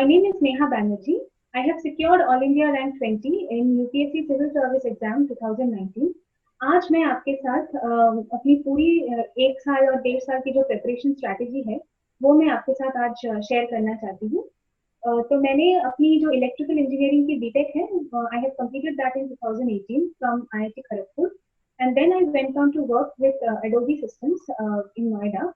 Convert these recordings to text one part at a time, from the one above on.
name is Neha Banerjee. I have secured All India Rank 20 in UPSC Civil Service Exam 2019. आज मैं आपके साथ अपनी पूरी 1 साल और 1.5 साल की जो प्रिपरेशन स्ट्रैटेजी है वो मैं आपके साथ आज शेयर करना चाहती हूँ। तो मैंने अपनी जो इलेक्ट्रिकल इंजीनियरिंग की बीटेक है, I have completed that in 2018 from IIT Kharagpur, and then I went on to work with Adobe Systems in Noida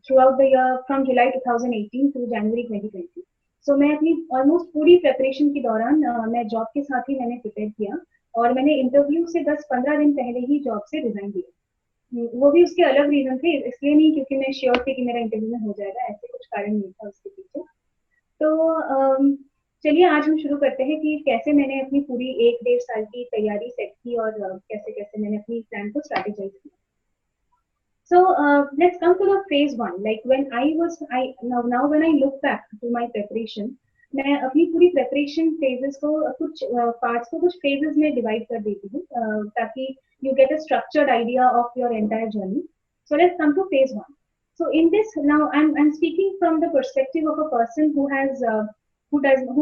throughout the year from July 2018 to January 2020. So मैं अपनी ऑलमोस्ट पूरी preparation के दौरान मैं job के साथ ही मैंने प्रिपेयर किया और मैंने इंटरव्यू से 10-15 दिन पहले ही जॉब से रिजाइन दिया। वो भी उसके अलग रीजन थे, इसलिए नहीं क्योंकि मैं श्योर थी कि मेरा इंटरव्यू में हो जाएगा, ऐसे कुछ कारण नहीं था उसके पीछे। तो चलिए आज हम शुरू करते हैं कि कैसे मैंने अपनी पूरी 1-1.5 साल की तैयारी सेट की और कैसे कैसे मैंने अपनी प्लान को स्ट्रैटेजाइज किया। So let's come to the phase one. Like when now when I look back to my preparation, मैं अपनी पूरी preparation phases को कुछ parts को कुछ phases में divide कर देती हूँ ताकि you get a structured idea of your entire journey. So let's come to phase one. So in this now I'm speaking from the perspective of a person who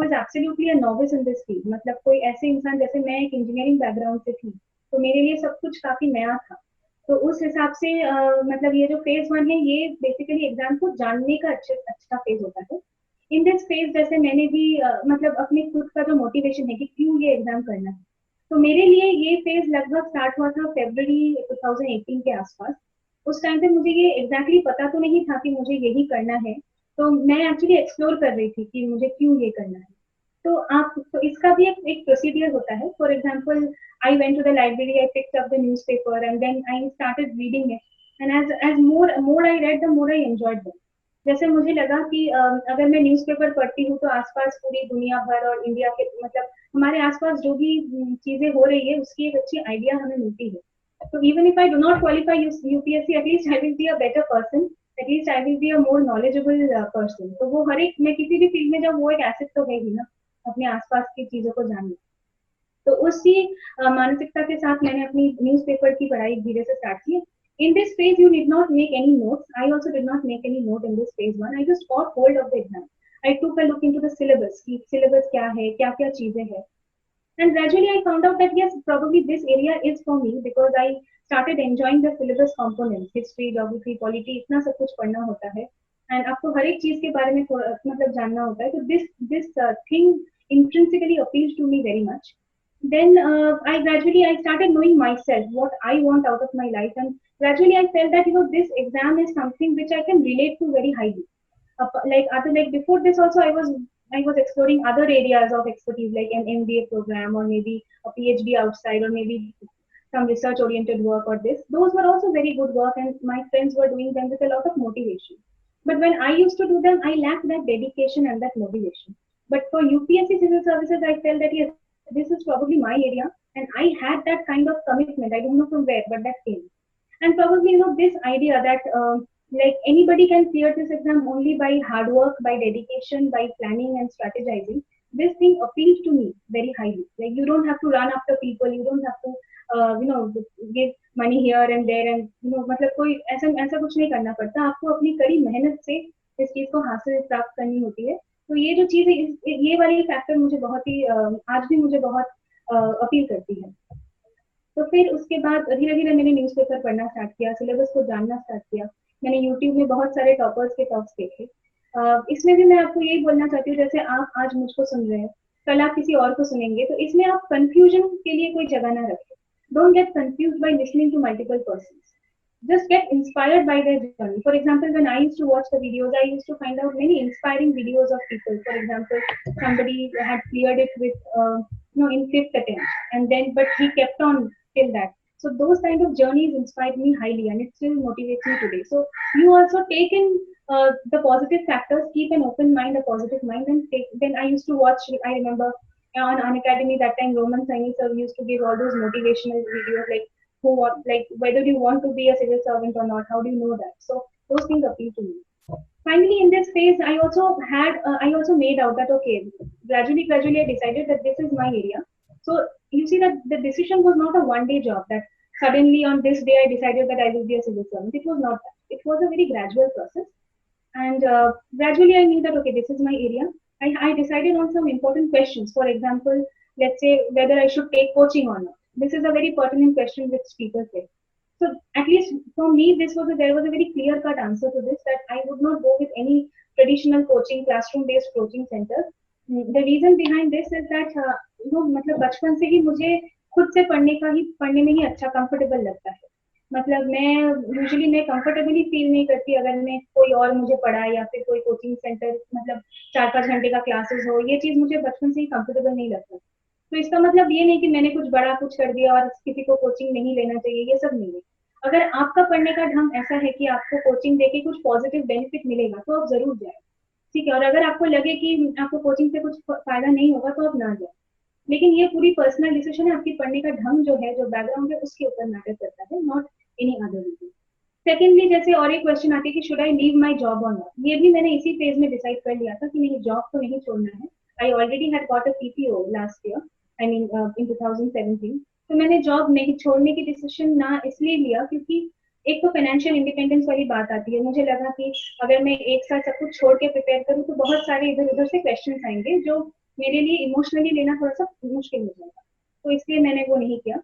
is absolutely a novice in this field. मतलब कोई ऐसे इंसान जैसे मैं एक engineering background से थी, तो मेरे लिए सब कुछ काफी नया था। तो उस हिसाब से मतलब ये जो फेज वन है ये बेसिकली एग्जाम को जानने का अच्छा फेज होता है। इन दिस फेज जैसे मैंने भी मतलब अपने खुद का जो मोटिवेशन है कि क्यों ये एग्जाम करना है, तो मेरे लिए ये फेज लगभग स्टार्ट हुआ था फरवरी 2018 के आसपास। उस टाइम पे मुझे ये एग्जैक्टली पता तो नहीं था कि मुझे यही करना है, तो मैं एक्चुअली एक्सप्लोर कर रही थी कि मुझे क्यों ये करना है। तो इसका भी एक प्रोसीडियर होता है। For example, I went to the library, I picked up the newspaper, and then I started reading it. And as more I read, the more I enjoyed them. जैसे मुझे लगा कि अगर मैं न्यूज़पेपर पढ़ती हूँ तो आसपास पूरी दुनिया भर और इंडिया के मतलब हमारे आसपास जो भी चीजें हो रही है उसकी एक अच्छी आइडिया हमें मिलती है। तो even if I do not qualify UPSC, at least I will be a better person. At least I will be a more knowledgeable person. तो वो हर एक मैं किसी भी फील्ड में जब वो एक एसेट तो है ही ना, अपने आसपास की चीजों को जानना। तो उसी मानसिकता के साथ मैंने अपनी न्यूज़पेपर की पढ़ाई धीरे से स्टार्ट की। In this phase, you did not make any notes. I also did not make any note in this phase one. I just got hold of the exam. I took a look into the syllabus. कि syllabus क्या है, क्या-क्या चीजें हैं. And gradually I found out that yes, probably this area is for me because I started enjoying the syllabus components, history, geography, polity, इतना सब कुछ पढ़ना होता है. And आपको हर एक चीज के बारे में मतलब जानना होता है. तो this thing intrinsically appeals to me very much. Then I started knowing myself, what I want out of my life, and gradually I felt that this exam is something which I can relate to very highly. Like before this also I was exploring other areas of expertise like an MBA program or maybe a PhD outside or maybe some research oriented work or this. Those were also very good work and my friends were doing them with a lot of motivation. But when I used to do them, I lacked that dedication and that motivation. But for UPSC Civil Services, I felt that yes, this is probably my area and I had that kind of commitment. I don't know from where, but that came. And probably this idea that like anybody can clear this exam only by hard work, by dedication, by planning and strategizing. This thing appeals to me very highly. Like you don't have to run after people, you don't have to give money here and there and मतलब कोई ऐसा कुछ नहीं करना पड़ता। आपको अपनी कड़ी मेहनत से इस चीज को हासिल प्राप्त करनी होती है। तो ये जो चीज है ये वाली फैक्टर मुझे बहुत ही आज भी मुझे बहुत अपील करती है। तो फिर उसके बाद धीरे धीरे मैंने न्यूज़पेपर पढ़ना स्टार्ट किया, सिलेबस को जानना स्टार्ट किया। मैंने यूट्यूब में बहुत सारे टॉपर्स के टॉक्स देखे। इसमें भी मैं आपको यही बोलना चाहती हूँ, जैसे आप आज मुझको सुन रहे हैं, कल आप किसी और को सुनेंगे, तो इसमें आप कंफ्यूजन के लिए कोई जगह ना रखें। Don't get confuse by listening to multiple persons. Just get inspired by their journey. For example, when I used to watch the videos, I used to find out many inspiring videos of people. For example, somebody had cleared it with in 5th attempt, and then but he kept on till that. So those kind of journeys inspired me highly, and it still motivates me today. So you also take in the positive factors, keep an open mind, a positive mind, and then I used to watch. I remember on Unacademy that time, Roman Saini sir used to give all those motivational videos like whether you want to be a civil servant or not, how do you know that? So those things appeal to me. Finally, in this phase, I also made out that okay, gradually I decided that this is my area. So you see that the decision was not a one-day job that suddenly on this day I decided that I will be a civil servant. It was not that. It was a very gradual process, and gradually I knew that okay, this is my area. I decided on some important questions. For example, let's say whether I should take coaching or not. This is a very pertinent question which people say. So at least for me, there was a very clear cut answer to this, that I would not go with any traditional coaching, classroom based coaching center. The reason behind this is that मतलब बचपन से ही मुझे खुद से पढ़ने में ही अच्छा comfortable लगता है. मतलब मैं कंफर्टेबली फील नहीं करती अगर मैं कोई और मुझे पढ़ाए या फिर कोई कोचिंग सेंटर, मतलब 4-5 घंटे का क्लासेस हो, ये चीज मुझे बचपन से ही कंफर्टेबल नहीं लगता. तो इसका मतलब ये नहीं कि मैंने कुछ बड़ा कुछ कर दिया और किसी को कोचिंग नहीं लेना चाहिए, ये सब नहीं है. अगर आपका पढ़ने का ढंग ऐसा है कि आपको कोचिंग देके कुछ पॉजिटिव बेनिफिट मिलेगा तो आप जरूर जाए. ठीक है, और अगर आपको लगे कि आपको कोचिंग से कुछ फायदा नहीं होगा तो आप ना जाए. लेकिन ये पूरी पर्सनल डिसीजन है, आपकी पढ़ने का ढंग जो है, जो बैकग्राउंड है, उसके ऊपर मैटर करता है, not any other reason. Secondly, जैसे और एक क्वेश्चन आती है कि should I leave my job और नॉट. ये भी मैंने इसी फेज में डिसाइड कर लिया था कि नहीं, जॉब तो नहीं छोड़ना है. I already had got a PPO last year, I mean in 2017. तो मैंने जॉब नहीं छोड़ने की डिसीजन ना इसलिए लिया क्योंकि एक तो फाइनेंशियल इंडिपेंडेंस वाली बात आती है. मुझे लगा कि अगर मैं एक साथ सब कुछ छोड़ के प्रिपेयर करूँ तो बहुत सारे इधर उधर से क्वेश्चन आएंगे जो मेरे लिए इमोशनली लेना थोड़ा सा मुश्किल हो जाएगा. तो इसलिए मैंने वो नहीं किया.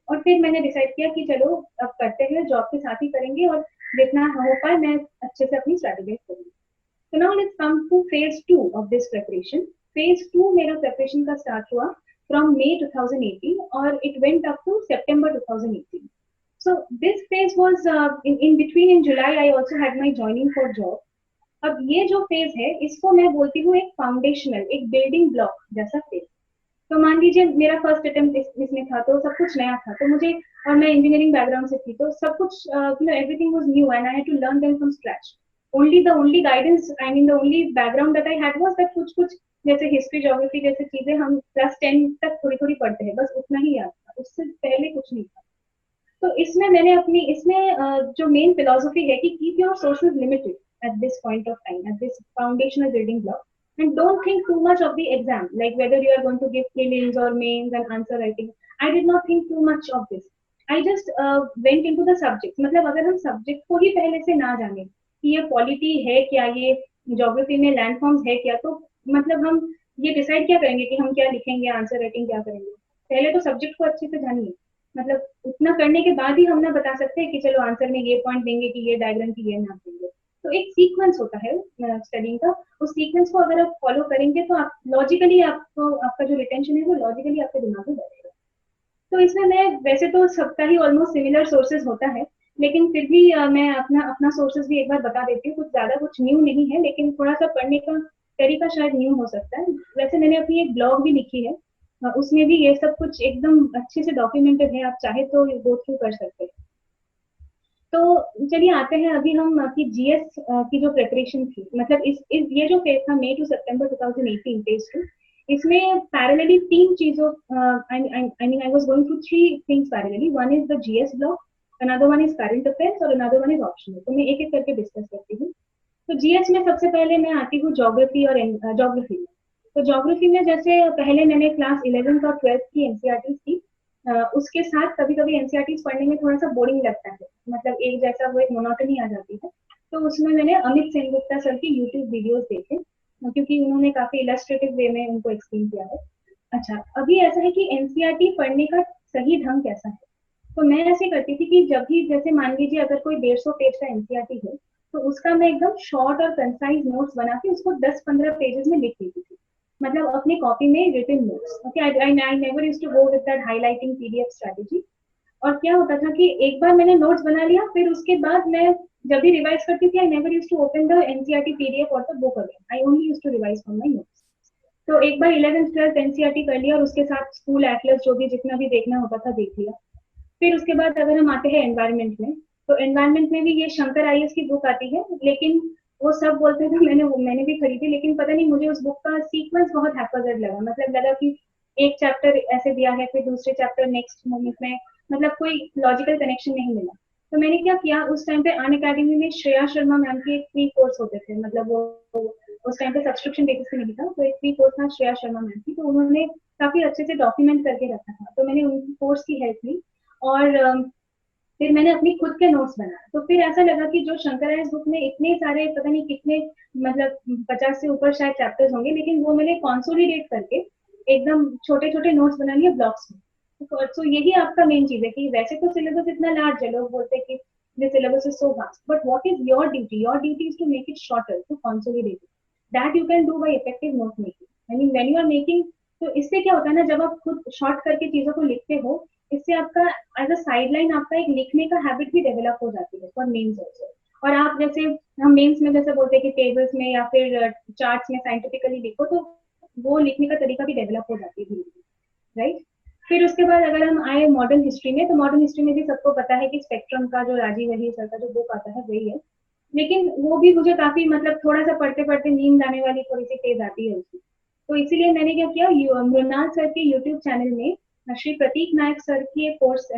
और फिर मैंने डिसाइड किया कि चलो अब करते हैं, जॉब के साथ ही करेंगे और जितना हो पाए मैं अच्छे से अपनी स्ट्रेटेजी करूंगी. तो now let's come two phase 2 of this preparation. Phase 2 मेरा प्रिपरेशन का स्टार्ट हुआ फ्रॉम May 2018 और it went up to September 2018. So this phase was in between. In July I also had my joining for job. अब ये जो phase है इसको मैं बोलती हूँ एक फाउंडेशनल, एक बिल्डिंग ब्लॉक जैसा फेज. तो मान लीजिए मेरा फर्स्ट अटेम्प्ट इसमें था तो सब कुछ नया था, तो मुझे, और मैं इंजीनियरिंग बैकग्राउंड से थी, तो सब कुछ everything was new and I had to learn them from scratch. Only guidance, I mean the only background that I had was that कुछ कुछ जैसे हिस्ट्री, ज्योग्राफी जैसे चीजें हम क्लास 10 तक थोड़ी थोड़ी पढ़ते हैं, बस उतना ही याद था, उससे पहले कुछ नहीं था. तो इसमें मैंने अपनी जो मेन फिलोसफी है कि keep your sources limited at this point of time, at this foundational building block, and don't think too much of the exam, like whether you are going to give prelims or mains and answer writing. I did not think too much of this. I just went into the subjects. मतलब अगर हम subject को ही पहले से ना जाने कि ये पॉलिटी है क्या, ये ज्योग्राफी में लैंडफॉर्म्स है क्या, तो मतलब हम ये डिसाइड क्या करेंगे कि हम क्या लिखेंगे, आंसर राइटिंग क्या करेंगे. पहले तो सब्जेक्ट को अच्छे से जानिए. मतलब उतना करने के बाद ही हम ना बता सकते हैं कि चलो आंसर में ये पॉइंट देंगे कि ये डायग्राम की ये नाम देंगे. तो एक सीक्वेंस होता है स्टडिंग का. उस सीक्वेंस को अगर आप फॉलो करेंगे तो आप लॉजिकली, आपको आपका जो रिटेंशन है वो लॉजिकली आपके दिमाग में बैठेगा. तो इसमें मैं, वैसे तो सबका ही ऑलमोस्ट सिमिलर सोर्सेज होता है, लेकिन फिर भी मैं अपना अपना सोर्सेज भी एक बार बता देती हूँ. कुछ ज्यादा कुछ न्यू नहीं है, लेकिन थोड़ा सा पढ़ने का तरीका शायद न्यू हो सकता है. वैसे मैंने अपनी एक ब्लॉग भी लिखी है, उसमें भी ये सब कुछ एकदम अच्छे से डॉक्यूमेंटेड है, आप चाहे तो गो थ्रू कर सकते हैं. तो चलिए आते हैं अभी हम आपकी जीएस की जो प्रिपरेशन थी, मतलब ये जो फेज था मई टू सितंबर 2018 फेज 2, इसमें पैरेलली तीन चीजों, I mean I was going through three things parallelly. One is the GS block, another one is current affairs और अनदर वन इज ऑप्शनल. तो मैं एक एक करके डिस्कस करती हूँ. तो जीएस में सबसे पहले मैं आती हूँ ज्योग्राफी और ज्योग्राफी में. तो ज्योग्राफी में जैसे पहले मैंने क्लास 11th और 12th की एनसीईआरटी थी, उसके साथ कभी कभी एनसीईआरटी पढ़ने में थोड़ा सा बोरिंग लगता है, मतलब एक जैसा वो एक मोनोटनी आ जाती है. तो उसमें मैंने अमित सेनगुप्ता सर की यूट्यूब वीडियोस देखे, क्योंकि उन्होंने काफी इलस्ट्रेटिव वे में उनको एक्सप्लेन किया है. अच्छा, अभी ऐसा है कि एनसीईआरटी पढ़ने का सही ढंग कैसा है. तो मैं ऐसे करती थी कि जब भी, जैसे मान लीजिए अगर कोई 150 पेज का एनसीईआरटी है, तो उसका मैं एकदम शॉर्ट और कंसाइज नोट्स बना के उसको 10-15 पेजेस में लिख देती थी, मतलब अपनी कॉपी में written notes. Okay, I never used to go with that highlighting PDF strategy. और क्या होता था कि एक बार मैंने नोट्स बना लिया, फिर उसके बाद मैं जब भी रिवाइज करती थी, I never used to open the NCERT PDF और the book again, I only used to revise from my notes. तो एक बार 11th 12th एनसीईआरटी कर लिया और उसके साथ स्कूल एटलस जो भी जितना भी देखना होता था देख लिया. फिर उसके बाद अगर हम आते हैं एनवायरमेंट में, तो एनवायरमेंट में भी ये शंकर आईएएस की बुक आती है, लेकिन वो सब बोलते थे, मैंने भी खरीदी, लेकिन पता नहीं मुझे उस बुक का सीक्वेंस बहुत हैपजर्ड लगा. मतलब लगा कि एक चैप्टर ऐसे दिया है, फिर दूसरे चैप्टर नेक्स्ट मोमेंट में, मतलब कोई लॉजिकल कनेक्शन नहीं मिला. तो मैंने क्या किया, उस टाइम पे अन अकेडमी में श्रेया शर्मा मैम के फ्री कोर्स होते थे, मतलब वो उस टाइम पे सब्सक्रिप्शन बेसिस पे नहीं था, तो एक फ्री कोर्स था श्रेया शर्मा मैम की, तो उन्होंने काफी अच्छे से डॉक्यूमेंट करके रखा था, तो मैंने उनकी कोर्स की हेल्प ली. और फिर मैंने अपनी खुद के नोट्स बनाए। तो फिर ऐसा लगा कि जो शंकराचार्य बुक में इतने सारे पता नहीं कितने मतलब 50 से ऊपर शायद चैप्टर्स होंगे, लेकिन वो मैंने कंसोलिडेट करके एकदम छोटे छोटे नोट्स बना लिए ब्लॉक्स में। तो यही आपका मेन चीज है कि वैसे तो सिलेबस इतना लार्ज है, लोग बोलते हैं कि the syllabus is so vast, but what is your duty? Your duty is to make it shorter, to consolidate it. That you can do by effective note making. I mean, when you are making, तो इससे क्या होता है ना, जब आप खुद short करके चीजों को लिखते हो, इससे आपका एज अ साइडलाइन आपका एक लिखने का हैबिट भी डेवलप हो जाती है फॉर मेन्स ऑल्सो। और आप जैसे हम मेन्स में जैसे बोलते हैं कि टेबल्स में या फिर चार्ट्स में साइंटिफिकली लिखो, तो वो लिखने का तरीका भी डेवलप हो जाती है धीरे धीरे, राइट। फिर उसके बाद अगर हम आए मॉडर्न हिस्ट्री में, तो मॉडर्न हिस्ट्री में भी सबको पता है कि स्पेक्ट्रम का जो राजीव वही सर का जो बुक आता है वही है, लेकिन वो भी मुझे काफी मतलब थोड़ा सा पढ़ते पढ़ते नींद आने वाली थोड़ी सी तेज आती है उसकी। तो इसीलिए मैंने क्या किया, मृणाल सर के यूट्यूब चैनल में श्री प्रतीक नायक सर की एक कोर्स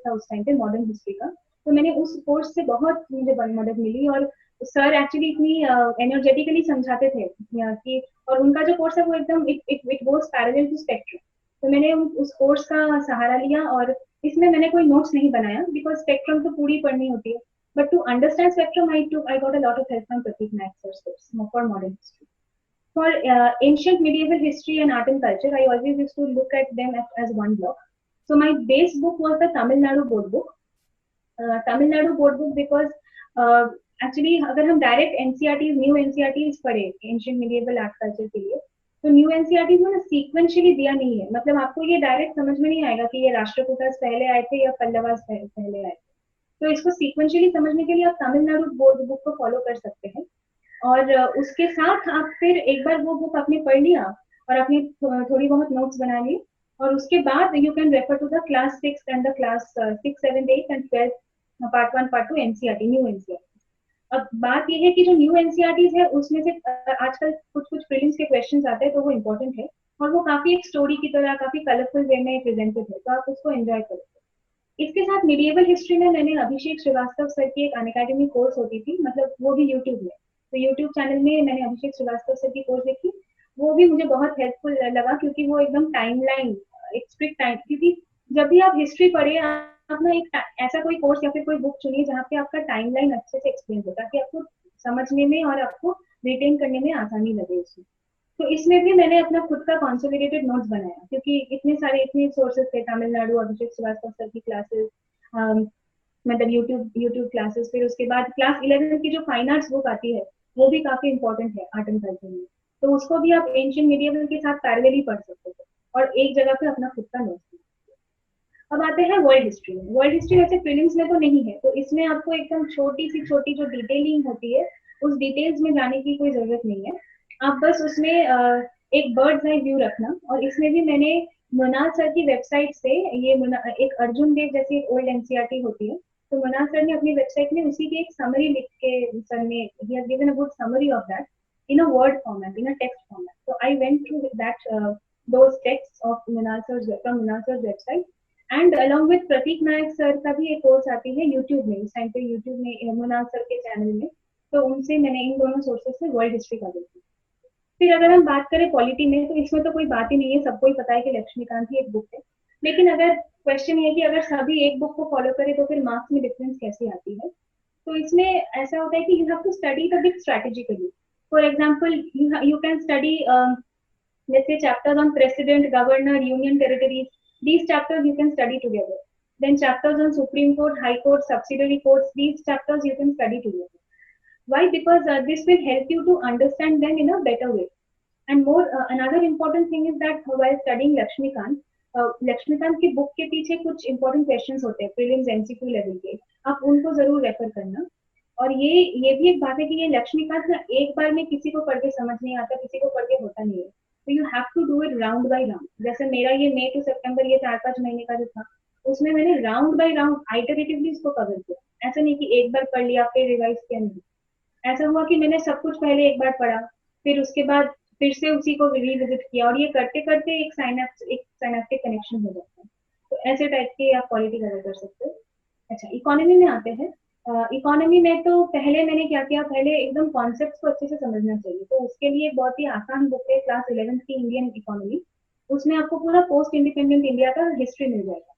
था उस टाइम पे मॉडर्न हिस्ट्री का। तो मैंने उस कोर्स से बहुत मुझे मदद मिली, और सर एक्चुअली इतनी एनर्जेटिकली समझाते थे कि, और उनका जो कोर्स है वो एकदम it goes parallel to Spectrum. तो मैंने उस कोर्स का सहारा लिया, और इसमें मैंने कोई नोट्स नहीं बनाया बिकॉज स्पेक्ट्रम तो पूरी पढ़नी होती है, but to understand spectrum I got a lot of help from Pratik Naik sir's books for modern history. For ancient medieval history and art and culture, I always used to look at them as one block. So my base book was the Tamil Nadu board book. Tamil Nadu board book because actually अगर हम direct NCERTs new NCERTs पढ़े ancient medieval art culture के लिए, तो new NCERTs में ना sequentially दिया नहीं है, मतलब आपको ये डायरेक्ट समझ में नहीं आएगा कि ये राष्ट्रकूटास पहले आए थे या पल्लवास पहले आए थे। तो इसको सीक्वेंशियली समझने के लिए आप तमिलनाडु बोर्ड बुक को फॉलो कर सकते हैं, और उसके साथ आप फिर एक बार वो बुक आपने पढ़ लिया और आपने थोड़ी बहुत नोट्स बना ली, और उसके बाद you can refer to the class 6 and the class 6, 7, 8 and 12 part 1 part 2 NCERT new NCERT. अब बात यह है कि जो न्यू एनसीईआरटीज है उसमें से आजकल कुछ कुछ प्रीलिम्स के क्वेश्चंस आते हैं, तो वो इम्पोर्टेंट है, और वो काफी एक स्टोरी की तरह काफी कलरफुल वे में प्रेजेंटेड है, तो आप उसको एंजॉय करें। इसके साथ मिडिएवल हिस्ट्री में मैंने अभिषेक श्रीवास्तव सर की एक अनअकैडमी कोर्स होती थी, मतलब वो भी यूट्यूब में, तो यूट्यूब चैनल में मैंने अभिषेक श्रीवास्तव सर की कोर्स देखी। वो भी मुझे बहुत हेल्पफुल लगा, क्योंकि वो एकदम टाइमलाइन, एक स्ट्रिक्ट टाइम, क्योंकि जब भी आप हिस्ट्री पढ़े आप ना एक ऐसा कोई कोर्स या फिर कोई बुक चुनिए जहाँ पे आपका टाइमलाइन अच्छे से एक्सप्लेन हो, ताकि आपको समझने में और आपको रिटेन करने में आसानी लगे उसमें। तो इसमें भी मैंने अपना खुद का कंसोलिडेटेड नोट्स बनाया, क्योंकि इतने सोर्सेस थे, तमिलनाडु अभिषेक श्रीवास्तव सर की क्लासेस, मतलब यूट्यूब क्लासेस, फिर उसके बाद क्लास 11 की जो फाइन आर्ट्स बुक आती है वो भी काफी इंपॉर्टेंट है आर्ट एंड कल्चर में, तो उसको भी आप एंशियंट मिडिएवल के साथ पैरेलली पढ़ सकते हो, और एक जगह पे अपना खुद का नोट्स। अब आते हैं वर्ल्ड हिस्ट्री में। वर्ल्ड हिस्ट्री वैसे प्रीलिम्स में तो नहीं है, तो इसमें आपको एकदम छोटी जो डिटेलिंग होती है उस डिटेल्स में जाने की कोई जरूरत नहीं है। आप बस उसमें एक बर्ड्स आई व्यू रखना, और इसमें भी मैंने मृणाल सर की वेबसाइट से ये एक अर्जुन देव जैसी एक ओल्ड एनसीईआरटी होती है, तो मृणाल सर ने अपनी वेबसाइट में उसी की एक समरी लिख के सर ने he has given a good summary of that in a word format, in a text format. So I went through that those texts of Mrinal sir's website, and along with Pratik Nayak sir का भी एक course आती है YouTube में, इस time पे YouTube में Mrinal sir के चैनल में, तो उनसे मैंने इन दोनों सोर्सेस से वर्ल्ड हिस्ट्री का देखी। फिर अगर हम बात करें पॉलिटी में, तो इसमें तो कोई बात ही नहीं है, सबको ही पता है कि लक्ष्मीकांत ही एक बुक है, लेकिन अगर क्वेश्चन ये है कि अगर सभी एक बुक को फॉलो करें तो फिर मार्क्स में डिफरेंस कैसे आती है। तो इसमें ऐसा होता है कि you have to study the book strategically. For example you can study let's say chapters on president, governor, union territories. These chapters you can study together. Then chapters on Supreme Court, High Court, subsidiary courts. These chapters you can study together. Why? Because this will help you to understand them in a better way. And more, another important thing is that while studying Lakshmikant, Laxmikanth की book के पीछे कुछ important questions होते हैं prelims MCQ level के, आप उनको जरूर रेफर करना। और ये भी एक बात है कि ये लक्ष्मीकांत ना एक बार में किसी को पढ़ के समझ नहीं आता, किसी को पढ़ के होता नहीं है, तो you have to do it round by round. जैसे मेरा ये मई टू सितंबर ये 4-5 महीने का जो था, उसमें मैंने राउंड बाय राउंड आइटरेटिवली इसको कवर किया। ऐसा नहीं कि एक बार पढ़ लिया फिर रिवाइज किया, नहीं। ऐसा हुआ कि मैंने सब कुछ पहले एक बार पढ़ा, फिर उसके बाद फिर से उसी को रिविजिट किया, और ये करते करते एक साइनेप्टिक कनेक्शन हो जाता है। तो ऐसे टाइप के आप पॉलिटी कवर कर सकते हो। अच्छा, इकोनॉमी में आते हैं। इकोनॉमी में तो पहले मैंने क्या किया, पहले एकदम कॉन्सेप्ट्स को अच्छे से समझना चाहिए, तो उसके लिए बहुत ही आसान बुक है क्लास 11 की इंडियन इकोनॉमी। उसमें आपको पूरा पोस्ट इंडिपेंडेंट इंडिया का हिस्ट्री मिल जाएगा,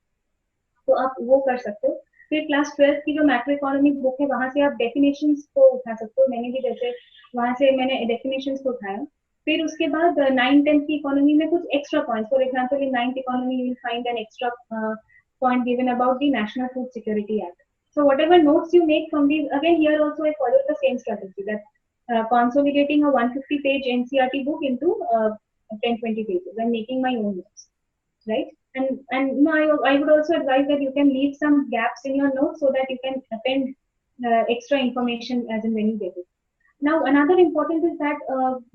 तो आप वो कर सकते हो। फिर क्लास 12 की जो मैक्रो इकोनॉमिक बुक है वहां से आप डेफिनेशंस को उठा सकते हो, मैंने भी जैसे वहां से मैंने डेफिनेशंस को उठाया। फिर उसके बाद 9th 10th की इकोनॉमी में कुछ extra points, for example in 9th economy you will find an extra point given about the National Food Security Act. So whatever notes you make from these, again here also I follow the same strategy, that consolidating a 150-page NCERT book into 10-20 pages and making my own notes, right? And you know, I would also advise that you can leave some gaps in your notes so that you can append extra information as and when you get it. Now another important is that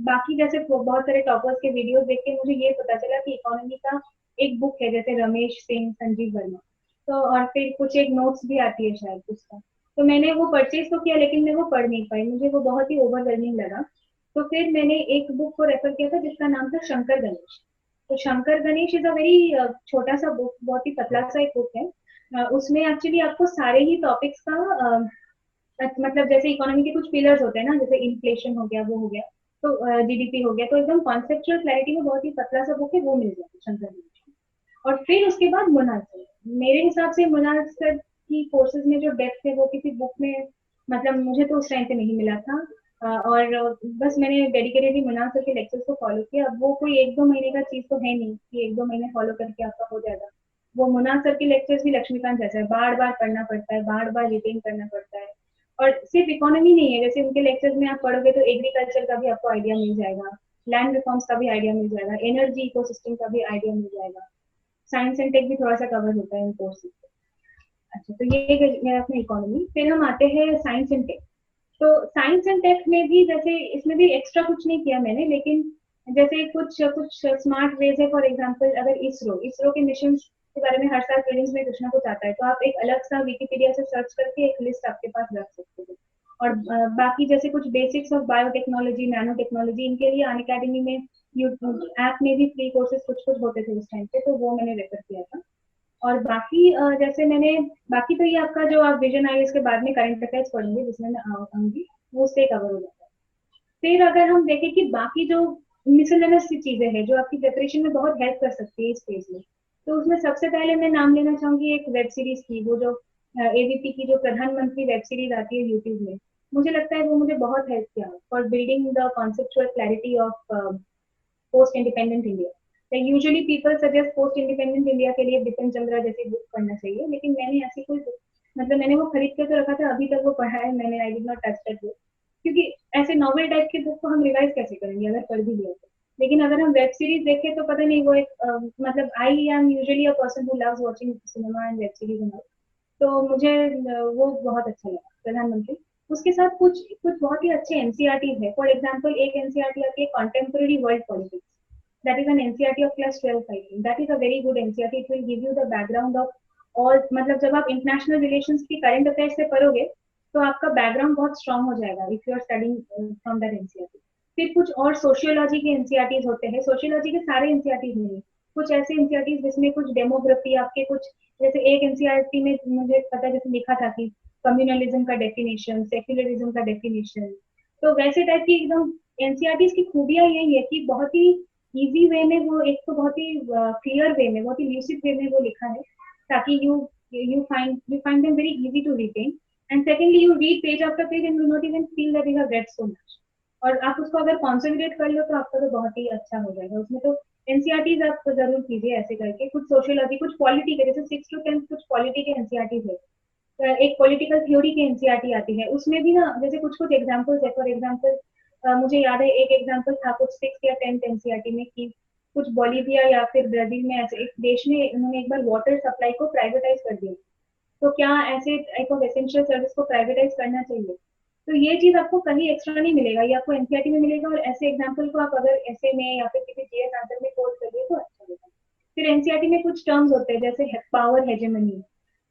बाकी जैसे बहुत सारे toppers के videos देख के मुझे ये पता चला कि इकोनॉमी का एक बुक है जैसे रमेश सिंह, संजीव वर्मा, तो और फिर कुछ एक नोट्स भी आती है शायद उसका, तो मैंने वो परचेज तो किया लेकिन मैं वो पढ़ नहीं पाई, मुझे वो बहुत ही ओवरवेलमिंग लगा। तो फिर मैंने एक बुक को रेफर किया था जिसका नाम था शंकर गणेश। तो Shankar Ganesh is a very छोटा सा बुक, बहुत ही पतला सा एक बुक है। उसमें एक्चुअली आपको सारे ही टॉपिक्स का मतलब जैसे इकोनॉमी के कुछ पिलर्स होते हैं ना, जैसे इन्फ्लेशन हो गया, वो हो गया, तो जीडीपी हो गया, तो एकदम कॉन्सेप्चुअल क्लैरिटी में बहुत ही पतला सा बुक है, वो मिल जाता है शंकर गणेश में। और फिर उसके बाद मुनार सर, मेरे हिसाब से मुनार सर की कोर्सेज में जो डेप्थ है वो किसी बुक में मतलब मुझे तो उस टाइम पे नहीं मिला था। और बस मैंने डेडिकेटेडली मुनार सर के लेक्चर्स को फॉलो किया। अब वो कोई 1-2 महीने का चीज तो है नहीं कि 1-2 महीने फॉलो करके आपका हो जाएगा। वो मुनार सर के लेक्चर्स भी लक्ष्मीकांत जैसा है, बार बार पढ़ना पड़ता है, बार बार रिटेन करना पड़ता है। और सिर्फ इकोनॉमी नहीं है, जैसे उनके लेक्चर्स में आप पढ़ोगे तो एग्रीकल्चर का भी आपको आइडिया मिल जाएगा, लैंड रिफॉर्म्स का भी आइडिया मिल जाएगा, एनर्जी इकोसिस्टम का भी आइडिया मिल जाएगा, साइंस एंड टेक भी थोड़ा सा कवर होता है इन कोर्सेज। अच्छा, तो ये गया अपना इकोनॉमी। फिर हम आते हैं साइंस एंड टेक। तो साइंस एंड टेक में भी जैसे इसमें भी एक्स्ट्रा कुछ नहीं किया मैंने, लेकिन जैसे कुछ कुछ स्मार्ट वेज है। फॉर एग्जांपल अगर इसरो इसरो के मिशन के बारे में हर साल प्रीलिम्स में कुछ ना कुछ आता है, तो आप एक अलग सा विकिपीडिया से सर्च करके एक लिस्ट आपके पास रख सकते हो। और बाकी जैसे कुछ basics of biotechnology, nano technology, इनके लिए अन अकेडमी में ऐप में भी फ्री कोर्सेज कुछ कुछ होते थे उस टाइम पे, तो वो मैंने रेफर किया था। और बाकी जैसे मैंने बाकी तो ये आपका जो आप विजन आई इसके बाद में करंट अफेयर्स पढ़ेंगे जिसमें मैं आऊंगी, वो उससे कवर हो जाता है। फिर अगर हम देखें कि बाकी जो मिसलेनियस चीजें हैं जो आपकी प्रिपरेशन में बहुत हेल्प कर सकती है इस फेज में, तो उसमें सबसे पहले मैं नाम लेना चाहूंगी एक वेब सीरीज की, वो जो एबीपी की जो प्रधानमंत्री वेब सीरीज आती है यूट्यूब में। मुझे लगता है वो मुझे बहुत हेल्प किया for building the conceptual clarity of post independent India. Usually people suggest post independent India के लिए बिपिन चंद्रा जैसी बुक पढ़ना चाहिए, लेकिन मैंने ऐसी कोई बुक मतलब मैंने वो खरीद के तो रखा था, अभी तक वो पढ़ा है मैंने, I did not touch that book, क्योंकि ऐसे नॉवल टाइप के बुक को हम रिवाइज कैसे करेंगे अगर पढ़ भी लिया तो। लेकिन अगर हम वेब सीरीज देखें तो पता नहीं वो एक मतलब I am usually a person who loves watching cinema and web series and all, तो मुझे वो बहुत अच्छा लगा प्रधानमंत्री। उसके साथ कुछ कुछ बहुत ही अच्छे एनसीईआरटी है। फॉर एग्जांपल एक एनसीईआरटी आती है contemporary world politics, that is an NCERT of class 12 I think, that is a very good NCERT, it will give you the background of all, मतलब जब आप इंटरनेशनल रिलेशंस की current affairs से पढ़ोगे तो आपका बैकग्राउंड बहुत स्ट्रांग हो जाएगा if you are studying from that NCERT. फिर कुछ और सोशियोलॉजी के एनसीईआरटीज होते हैं, सोशियोलॉजी के सारे एनसीईआरटीज नहीं, कुछ ऐसे एनसीईआरटीज जिसमें कुछ डेमोग्राफी आपके कुछ, जैसे एक एनसीईआरटी में मुझे पता है जैसे लिखा था कि कम्युनलिज्म का डेफिनेशन, सेक्युलरिज्म का डेफिनेशन, तो वैसे टाइप की एकदम एनसीईआरटीज की खूबियां यही है कि बहुत ही इजी वे में वो, एक तो बहुत ही क्लियर वे में, बहुत ही ल्यूसिड वे में वो लिखा है, ताकि you find them very easy to retain, and secondly you read page after page and you not even feel that you have read so much। और आप उसको अगर कॉन्सोलिडेट कर लो तो आपका तो बहुत ही अच्छा हो जाएगा। उसमें तो एनसीईआरटीज आप तो जरूर कीजिए ऐसे करके, कुछ सोशियोलॉजी, कुछ पॉलिटी के, जैसे 6 to 10 कुछ पॉलिटी के एनसीईआरटीज है, एक पॉलिटिकल थ्योरी की एनसीईआरटी आती है, उसमें भी ना जैसे कुछ कुछ एग्जांपल्स है। फॉर एग्जांपल मुझे याद है एक एग्जांपल था कुछ 6th या 10th एनसीईआरटी में कि कुछ बोलीविया या फिर ब्राजील में ऐसे एक देश में उन्होंने एक बार वाटर सप्लाई को प्राइवेटाइज कर दिया, तो क्या ऐसे टाइप ऑफ एसेंशियल सर्विस को प्राइवेटाइज करना चाहिए? तो ये चीज आपको कहीं एक्स्ट्रा नहीं मिलेगा, ये आपको एनसीईआरटी में मिलेगा, और ऐसे एग्जांपल को आप अगर ऐसे में या फिर किसी जीएस आंसर में कोट करिए तो अच्छा होगा। फिर एनसीईआरटी में कुछ टर्म्स होते हैं जैसे पावर हेजेमनी,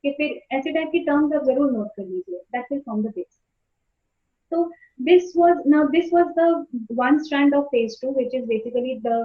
कि फिर ऐसे टाइप की टर्म्स आप जरूर नोट कर लीजिए, that will form the base. So this was the one strand of phase two, which is basically the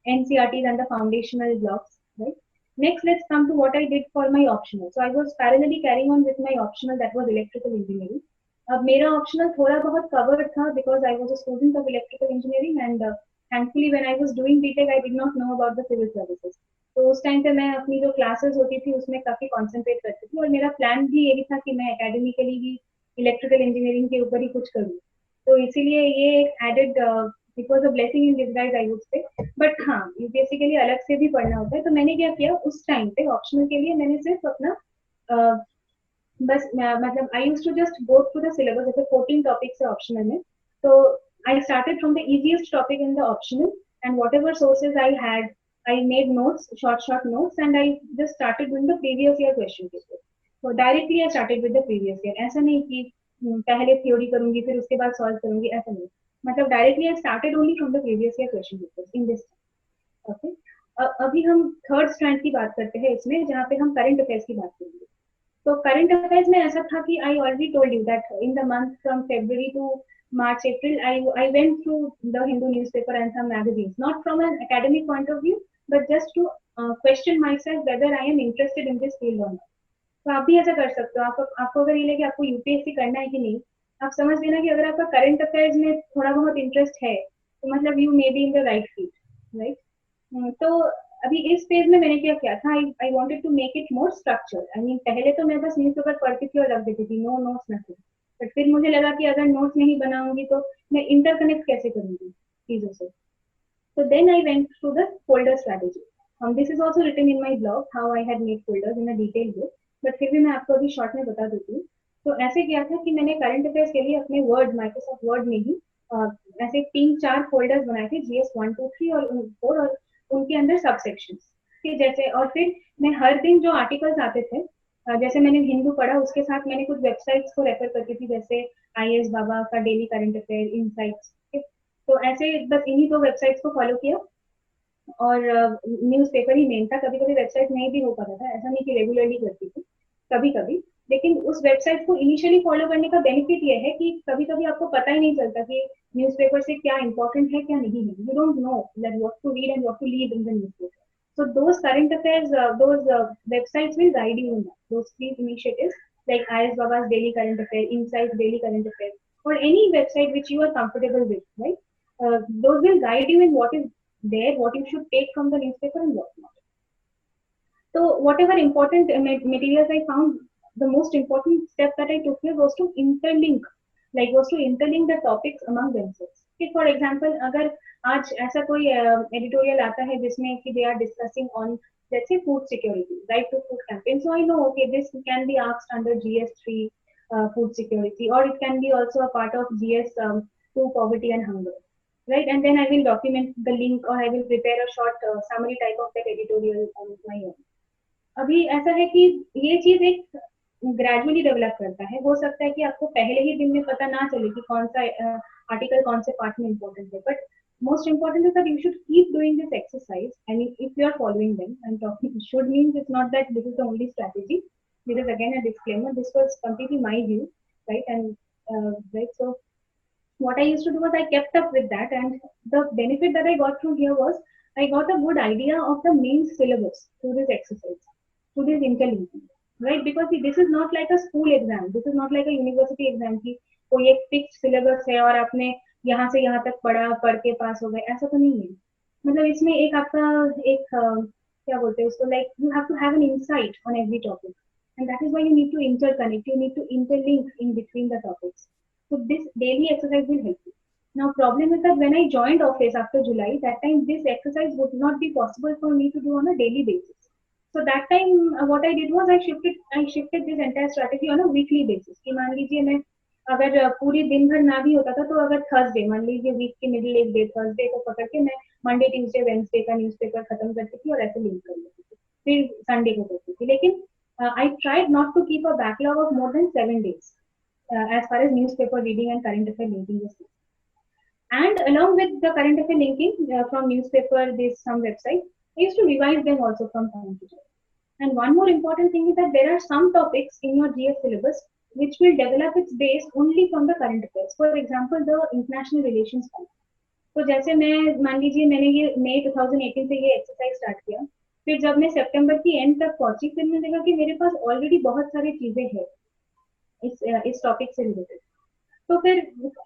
NCRTs and the foundational blocks, right? Next, let's come to what I did for my optional. So I was parallelly carrying on with my optional, that was electrical engineering. अब मेरा optional थोड़ा बहुत covered था because I was a student of electrical engineering, and thankfully when I was doing BTech I did not know about the civil services. तो उस time पे मैं अपनी जो क्लासेस होती थी उसमें काफी कॉन्सेंट्रेट करती थी, और मेरा प्लान भी यही था कि मैं एकेडमिकली भी इलेक्ट्रिकल इंजीनियरिंग के ऊपर ही कुछ करूँ। तो इसीलिए ये एक added, it was a blessing in disguise I would say. But हाँ, यूपीएससी के लिए अलग से भी पढ़ना होता है, तो मैंने क्या किया उस टाइम पे ऑप्शनल के लिए मैंने सिर्फ अपना बस मतलब I use to just go through the syllabus, जैसे 14 टॉपिक्स है ऑप्शनल में, तो I started from the easiest topic in the optional, and whatever sources I had, I made notes, short notes, and I just started doing the previous year question paper. तो directly I started with the previous year, ऐसा नहीं कि पहले theory करूंगी फिर उसके बाद solve करूंगी, ऐसा नहीं। मतलब directly I started only from the previous year question paper in this. Okay, अभी हम थर्ड स्ट्रैंड की बात करते हैं इसमें, जहाँ पे हम करंट अफेयर्स की बात करेंगे। तो करंट अफेयर्स में ऐसा था कि I already told you that in the month from February to March April I went through the Hindu newspaper and some magazines, not from an academic point of view but just to question myself whether I am interested in this field or not. तो आप भी ऐसा कर सकते हो। आपको अगर ये लगे कि आपको यूपीएससी करना है कि नहीं, आप समझ लेना कि अगर आपका करंट अफेयर्स में थोड़ा बहुत इंटरेस्ट है तो मतलब you may be in the right field, right. तो अभी इस फेज में मैंने क्या किया था, I wanted to make it more structure. I mean पहले तो मैं बस न्यूज़पेपर पढ़ती थी और रख देती थी, नो नोट्स नथिंग। बट फिर मुझे लगा कि अगर नोट्स नहीं बनाऊंगी तो मैं इंटरकनेक्ट कैसे करूंगी चीजों से। So then I went through the folder strategy. This is also written in my blog how I had made folders in a detailed way. But फिर भी मैं आपको अभी शॉर्ट में बता देती हूँ। तो ऐसे किया था कि मैंने करंट अफेयर्स के लिए अपने वर्ड, माइक्रोसॉफ्ट वर्ड में ही ऐसे 3-4 फोल्डर्स बनाए थे, GS 1 2 3 और 4, और उनके अंदर सब सेक्शंस के जैसे। और फिर मैं हर दिन जो आर्टिकल्स आते थे, जैसे मैंने हिंदू पढ़ा उसके साथ मैंने कुछ वेबसाइट्स को रेफर करती थी, जैसे IAS बाबा का डेली करंट अफेयर इनसाइट्स। तो ऐसे बस इन्हीं दो वेबसाइट्स को फॉलो किया, और न्यूज़पेपर ही मेन था। कभी कभी वेबसाइट नहीं भी हो पाता था, ऐसा नहीं कि रेगुलरली करती थी, कभी कभी। लेकिन उस वेबसाइट को इनिशियली फॉलो करने का बेनिफिट ये है कि कभी कभी आपको पता ही नहीं चलता कि न्यूज़पेपर से क्या इंपॉर्टेंट है क्या नहीं है, you don't know that what to read and what to leave in the newspaper. So those current affairs, those websites will guide you in that. Those three initiatives like IS Baba's Daily Current Affair, Insights Daily Current Affair, or any website which you are comfortable with, right? Those will guide you in what is there, what you should take from the newspaper and what not. So whatever important materials I found, the most important step that I took here was to interlink, the topics among themselves. Okay, for example, अगर आज ऐसा कोई editorial आता है जिसमें कि they are discussing on, let's say, food security, right to food campaign. So I know, okay, this can be asked under GS3 food security, or it can be also a part of GS2 poverty and hunger, right? And then I will document the link, or I will prepare a short summary type of that editorial on my own. अभी ऐसा है कि ये चीज एक gradually develop करता है। हो सकता है कि आपको पहले ही दिन में पता ना चले कि कौन सा आर्टिकल कौन से पार्ट में इम्पोर्टेंट है, but most important is that you should keep doing this exercise, and if you are following them, and talking should means it's not that this is the only strategy. This is again a disclaimer, this was completely my view, right? And right, so what I used to do was I kept up with that, and the benefit that I got from here was I got a good idea of the main syllabus through this exercise, through this interlinking, right? Because see, this is not like a school exam, this is not like a university exam कि कोई एक fix syllabus है और आपने यहाँ से यहाँ तक पढ़ के पास हो गए, ऐसा तो नहीं है। मतलब इसमें एक आपका एक क्या बोलते हैं उसको, like you have to have an insight on every topic, and that is why you need to interconnect, you need to interlink in between the topics. So this daily exercise will help you. Now problem is that when I joined office after July, that time this exercise would not be possible for me to do on a daily basis. So that time what I did was I shifted this entire strategy on a weekly basis. कि मान लीजिए मैं अगर पूरी दिन भर ना भी होता था, तो अगर थर्सडे, मान लीजिए वीक के मिडिल एक डे थर्सडे को पकड़ के मैं मंडे ट्यूसडे वेंसडे का न्यूज़पेपर खत्म करती थी और ऐसे लिंक कर लेती थी, फिर संडे को करती थी। लेकिन I tried not to keep a backlog of more than 7 days. As far as newspaper reading and current affair linking is concerned. And along with the current affair linking from newspaper, there's some website, I used to revise them also from time to time. And one more important thing is that there are some topics in your GS syllabus which will develop its base only from the current affairs. For example, the international relations part. तो जैसे मैं मान लीजिए मैंने ये मई 2018 से ये exercise start किया, फिर जब मैं सितंबर की एंड तक पहुंची, फिर मैंने देखा कि मेरे पास ऑलरेडी बहुत सारी चीजें हैं इस टॉपिक से रिलेटेड। तो फिर